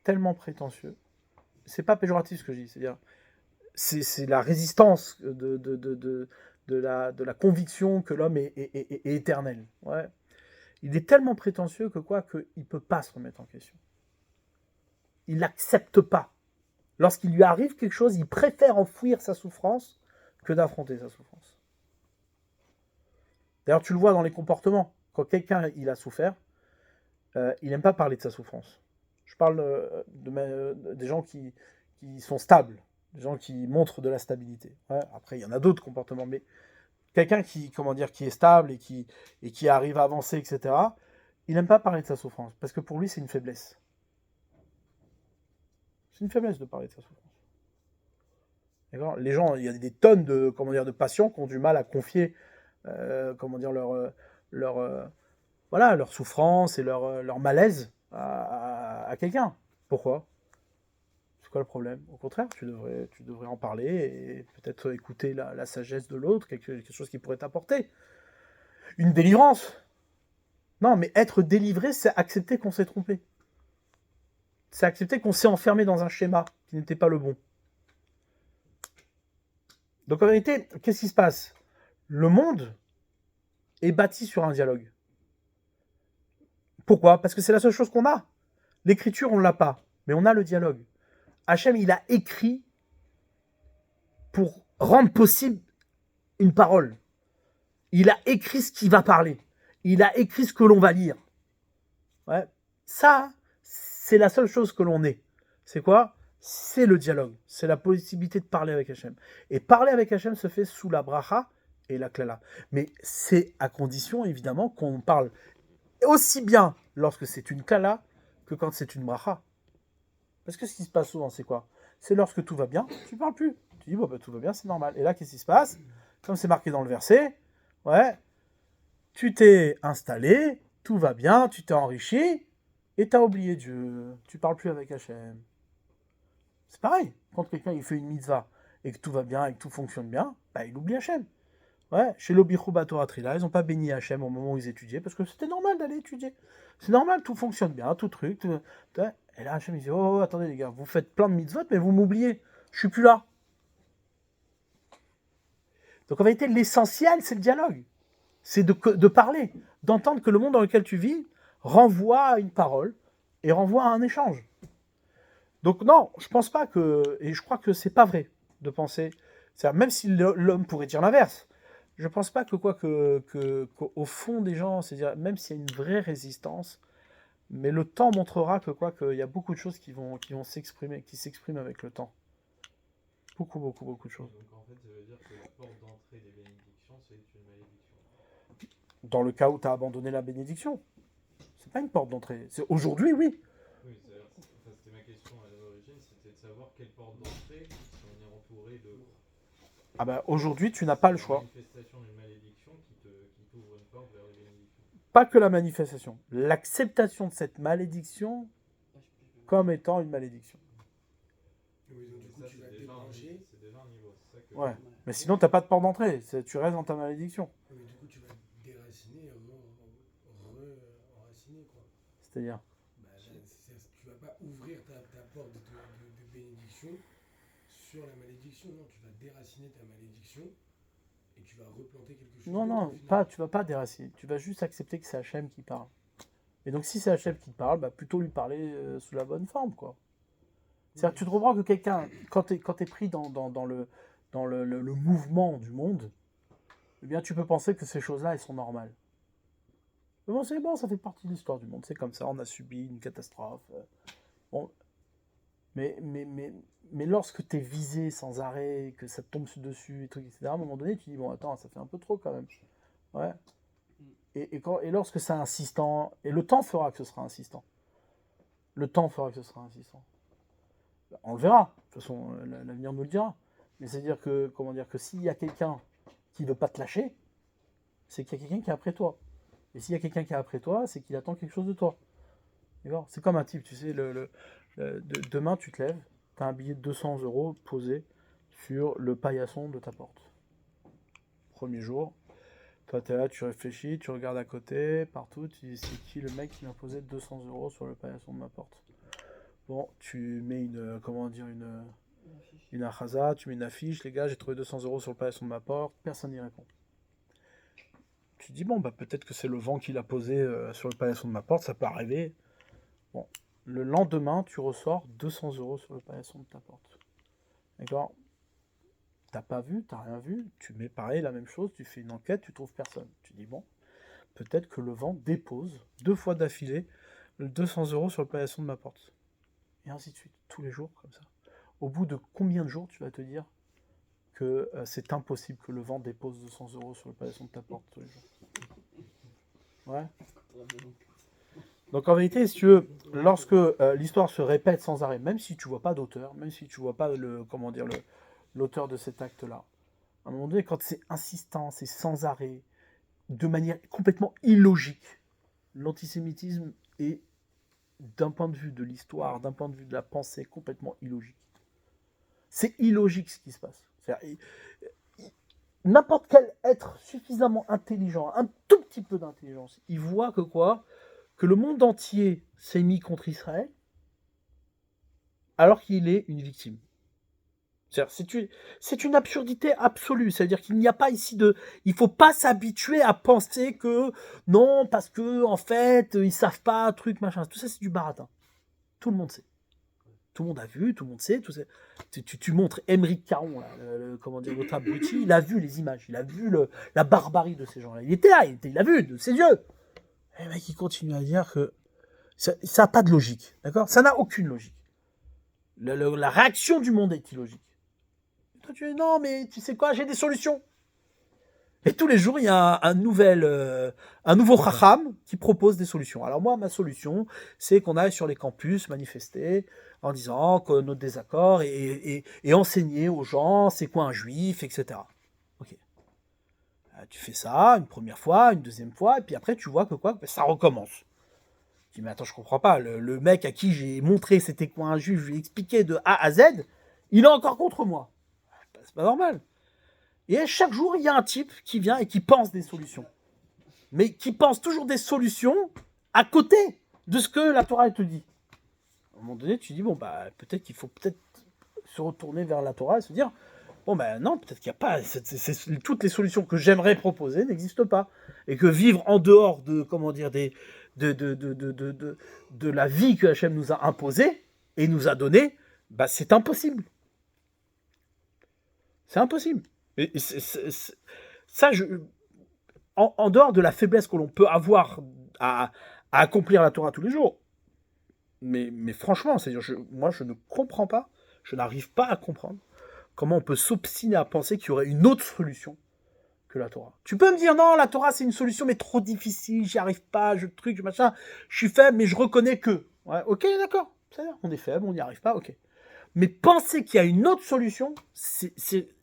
tellement prétentieux. C'est pas péjoratif ce que je dis, c'est-à-dire, c'est la résistance de la conviction que l'homme est éternel. Ouais. Il est tellement prétentieux qu'il ne peut pas se remettre en question. Il n'accepte pas. Lorsqu'il lui arrive quelque chose, il préfère enfouir sa souffrance que d'affronter sa souffrance. D'ailleurs, tu le vois dans les comportements. Quand quelqu'un il a souffert, il n'aime pas parler de sa souffrance. Je parle des gens qui sont stables, des gens qui montrent de la stabilité. Ouais, après, il y en a d'autres comportements, mais quelqu'un qui est stable et qui arrive à avancer, etc., il n'aime pas parler de sa souffrance, parce que pour lui, c'est une faiblesse. C'est une faiblesse de parler de sa souffrance. D'accord ? Les gens, il y a des tonnes de patients qui ont du mal à confier leur souffrance et leur malaise à quelqu'un. Pourquoi ? C'est quoi le problème ? Au contraire, tu devrais en parler et peut-être écouter la sagesse de l'autre, quelque chose qui pourrait t'apporter. Une délivrance. Non, mais être délivré, c'est accepter qu'on s'est trompé. C'est accepter qu'on s'est enfermé dans un schéma qui n'était pas le bon. Donc en réalité, qu'est-ce qui se passe ? Le monde est bâti sur un dialogue. Pourquoi ? Parce que c'est la seule chose qu'on a. L'écriture, on ne l'a pas, mais on a le dialogue. Hachem, il a écrit pour rendre possible une parole. Il a écrit ce qui va parler. Il a écrit ce que l'on va lire. Ouais. Ça, c'est la seule chose que l'on est. C'est quoi ? C'est le dialogue. C'est la possibilité de parler avec Hachem. Et parler avec Hachem se fait sous la bracha et la klala. Mais c'est à condition, évidemment, qu'on parle aussi bien lorsque c'est une klala que quand c'est une bracha. Parce que ce qui se passe souvent, c'est quoi ? C'est lorsque tout va bien, tu ne parles plus. Tu dis, tout va bien, c'est normal. Et là, qu'est-ce qui se passe ? Comme c'est marqué dans le verset, tu t'es installé, tout va bien, tu t'es enrichi, et tu as oublié Dieu. Tu ne parles plus avec Hachem. C'est pareil. Quand quelqu'un il fait une mitzvah, et que tout va bien, et que tout fonctionne bien, il oublie Hachem. Chez l'Obichou Batora Trila, ils n'ont pas béni Hachem au moment où ils étudiaient, parce que c'était normal d'aller étudier. C'est normal, tout fonctionne bien, tout truc. Et là, Hachem, il dit, oh, attendez les gars, vous faites plein de mitzvot, mais vous m'oubliez. Je suis plus là. Donc en vérité, l'essentiel, c'est le dialogue. C'est de parler, d'entendre que le monde dans lequel tu vis renvoie à une parole et renvoie à un échange. Donc non, je pense pas que, et je crois que c'est pas vrai de penser, même si l'homme pourrait dire l'inverse, je pense pas qu'au fond des gens, c'est-à-dire même s'il y a une vraie résistance, mais le temps montrera qu'il y a beaucoup de choses qui vont s'exprimer, qui s'expriment avec le temps. Beaucoup de choses. Donc en fait, ça veut dire que la porte d'entrée des bénédictions, c'est une malédiction. Dans le cas où tu as abandonné la bénédiction. C'est pas une porte d'entrée. C'est aujourd'hui, oui. Oui, c'est-à-dire de savoir quelle porte d'entrée, si on est entouré de Ah bah aujourd'hui, tu n'as pas le choix. manifestation d'une malédiction qui t'ouvre une porte vers les bénédictions. Pas que la manifestation, l'acceptation de cette malédiction comme étant une malédiction. Oui, donc, du coup, Ça, tu vas c'est te déjà, débrancher. c'est déjà un niveau. C'est ça que Ouais. Mais sinon, t'as pas de porte d'entrée. Tu restes dans ta malédiction. Oui, mais du coup, tu vas te déraciner et enraciner, quoi. C'est-à-dire. Bah, là, tu vas pas ouvrir ta porte de bénédiction sur la malédiction. Non, tu vas déraciner ta malédiction et tu vas replanter quelque chose. Non, d'autre, non, au final. pas, tu vas pas déraciner. Tu vas juste accepter que c'est Hachem qui parle. Et donc, si c'est Hachem qui parle, bah plutôt lui parler sous la bonne forme, quoi. C'est-à-dire que tu te comprends que quelqu'un, quand t'es pris dans le mouvement du monde, eh bien, tu peux penser que ces choses-là, elles sont normales. Mais bon, c'est bon, ça fait partie de l'histoire du monde. C'est comme ça, on a subi une catastrophe. Bon. Mais lorsque tu es visé sans arrêt, que ça te tombe dessus, et trucs, etc., à un moment donné, tu dis, bon, attends, ça fait un peu trop quand même. Ouais. Et lorsque c'est insistant, et le temps fera que ce sera insistant. Le temps fera que ce sera insistant. On le verra. De toute façon, l'avenir nous le dira. Mais c'est-à-dire que, comment dire, que s'il y a quelqu'un qui ne veut pas te lâcher, c'est qu'il y a quelqu'un qui est après toi. Et s'il y a quelqu'un qui est après toi, c'est qu'il attend quelque chose de toi. D'accord ? C'est comme un type, tu sais, demain tu te lèves, tu as un billet de 200 € posé sur le paillasson de ta porte. Premier jour, toi tu es là, tu réfléchis, tu regardes à côté, partout, tu dis c'est qui le mec qui m'a posé 200 € sur le paillasson de ma porte. Bon, tu mets une achaza, tu mets une affiche, les gars, j'ai trouvé 200 € sur le paillasson de ma porte, personne n'y répond. Tu dis, bon, bah peut-être que c'est le vent qui l'a posé sur le paillasson de ma porte, ça peut arriver. Bon, le lendemain, tu ressors 200 € sur le paillasson de ta porte. D'accord ? T'as pas vu, t'as rien vu, tu mets pareil la même chose, tu fais une enquête, tu trouves personne. Tu dis, bon, peut-être que le vent dépose 2 fois d'affilée 200 € sur le paillasson de ma porte. Et ainsi de suite, tous les jours, comme ça. Au bout de combien de jours tu vas te dire que c'est impossible que le vent dépose 200 € sur le paillasson de ta porte tous les jours. Ouais. Donc en vérité, si tu veux, lorsque l'histoire se répète sans arrêt, même si tu vois pas d'auteur, même si tu vois pas l'auteur de cet acte-là, à un moment donné, quand c'est insistant, c'est sans arrêt, de manière complètement illogique, l'antisémitisme est, d'un point de vue de l'histoire, d'un point de vue de la pensée, complètement illogique. C'est illogique ce qui se passe. N'importe quel être suffisamment intelligent, un tout petit peu d'intelligence, il voit que quoi ? Que le monde entier s'est mis contre Israël, alors qu'il est une victime. C'est une absurdité absolue. C'est-à-dire qu'il n'y a pas ici de... Il ne faut pas s'habituer à penser que non, parce que en fait, ils ne savent pas, truc, machin. Tout ça, c'est du baratin. Tout le monde sait. Tout le monde a vu, tout le monde sait. Tu montres Émeric Caron, là, l'autre abruti, il a vu les images, il a vu la barbarie de ces gens-là. Il était là, il a vu de ses yeux. Et le mec, il continue à dire que ça n'a pas de logique. D'accord ? Ça n'a aucune logique. La réaction du monde est illogique. Et toi, tu dis non, mais tu sais quoi, j'ai des solutions. Et tous les jours, il y a un nouveau chacham qui propose des solutions. Alors moi, ma solution, c'est qu'on aille sur les campus manifester en disant que notre désaccord et enseigner aux gens c'est quoi un juif, etc. Ok. Tu fais ça une première fois, une deuxième fois, et puis après tu vois que quoi, ça recommence. Tu dis mais attends, je comprends pas. Le mec à qui j'ai montré c'était quoi un juif, je lui ai expliqué de A à Z, il est encore contre moi. C'est pas normal. Et chaque jour, il y a un type qui vient et qui pense des solutions. Mais qui pense toujours des solutions à côté de ce que la Torah te dit. À un moment donné, tu dis, bon, bah, peut-être qu'il faut se retourner vers la Torah et se dire, bon, ben non, peut-être qu'il n'y a pas... toutes les solutions que j'aimerais proposer n'existent pas. Et que vivre en dehors de, comment dire, de la vie que Hachem nous a imposée et nous a donnée, bah, c'est impossible. C'est impossible. Et ça, en dehors de la faiblesse que l'on peut avoir à accomplir la Torah tous les jours, mais franchement, c'est-à-dire, moi je ne comprends pas, je n'arrive pas à comprendre comment on peut s'obstiner à penser qu'il y aurait une autre solution que la Torah. Tu peux me dire, non, la Torah c'est une solution, mais trop difficile, j'y arrive pas, je suis faible, mais je reconnais que. Ouais, ok, d'accord, c'est-à-dire, on est faible, on n'y arrive pas, ok. Mais penser qu'il y a une autre solution, c'est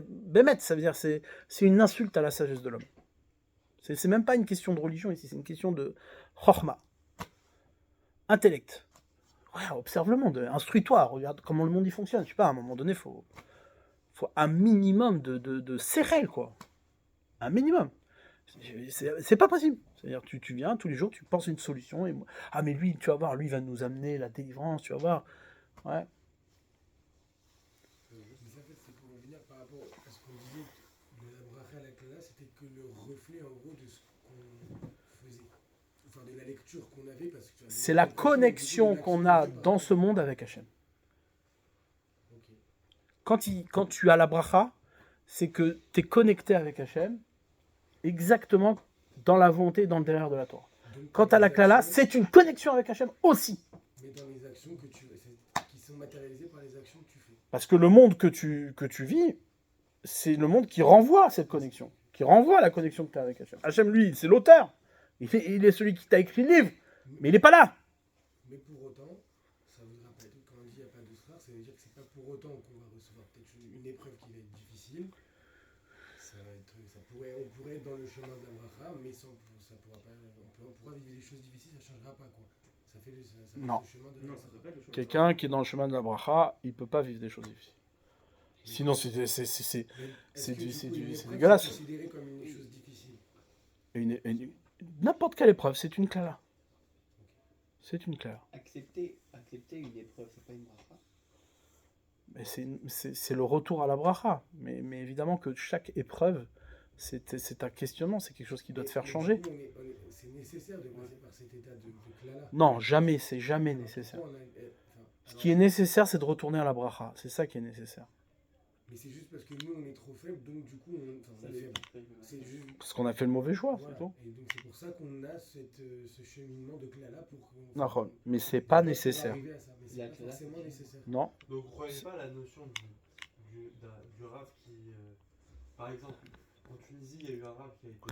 bémet, ça veut dire c'est une insulte à la sagesse de l'homme. C'est même pas une question de religion ici, c'est une question de chorma, intellect. Ouais, observe le monde, instruis-toi, regarde comment le monde y fonctionne. Je sais pas, à un moment donné, faut un minimum de sérel, quoi. Un minimum. C'est pas possible. C'est-à-dire, tu viens tous les jours, tu penses une solution, et ah, mais lui, tu vas voir, lui va nous amener la délivrance, tu vas voir. Ouais. Mais ça, en fait, c'est pour revenir par rapport à ce qu'on disait de la bracha à la klala, c'était que le reflet en gros de ce qu'on faisait. Enfin, de la lecture qu'on avait. Parce que C'est la connexion qu'on a dans ce monde avec Hachem. Ok. Quand tu as la bracha, c'est que tu es connecté avec Hachem, exactement dans la volonté et dans le derrière de la Torah. Donc, Quant à la klala, c'est une connexion avec Hachem aussi. Mais dans les actions qui sont matérialisées par les actions que tu fais. Parce que le monde que tu vis, c'est le monde qui renvoie à cette connexion, qui renvoie à la connexion que tu as avec Hachem. Hachem, lui, c'est l'auteur. Il est celui qui t'a écrit le livre, mais il n'est pas là. Mais pour autant, ça voudra pas dire, quand on dit il n'y a pas de srar, ça veut dire que c'est pas pour autant qu'on va recevoir peut-être une épreuve qui va être difficile. On pourrait être dans le chemin de la bracha, mais ça pourra pas, on pourra vivre des choses difficiles, ça changera pas quoi. Ça fait le Non. chemin de la Non, bracha. ça peut pas être le chemin. Quelqu'un qui est dans le chemin de la bracha, il peut pas vivre des choses difficiles. Sinon, c'est Mais est-ce que, du coup, une épreuve, dégueulasse. C'est considéré comme une chose difficile. N'importe quelle épreuve, c'est une klala. C'est une klala. Accepter une épreuve, c'est pas une bracha. Mais c'est le retour à la bracha. Mais évidemment que chaque épreuve, c'est un questionnement, c'est quelque chose qui doit te faire Mais changer. du coup, c'est nécessaire de passer par cet état de klala. Non, jamais, c'est jamais nécessaire. Pourquoi Ce qui est nécessaire, c'est de retourner à la bracha. C'est ça qui est nécessaire. Mais c'est juste parce que nous on est trop faibles, donc du coup on est faible. C'est juste. Parce qu'on a fait le mauvais choix, Voilà. c'est tout. Et donc c'est pour ça qu'on a ce cheminement de klala pour qu'on. Nahon. Mais c'est pas pour nécessaire. arriver à ça. Mais c'est La pas klala, forcément c'est- nécessaire. Non. Donc vous croyez pas à la notion du rave qui... par exemple, en Tunisie, il y a eu un rave qui a été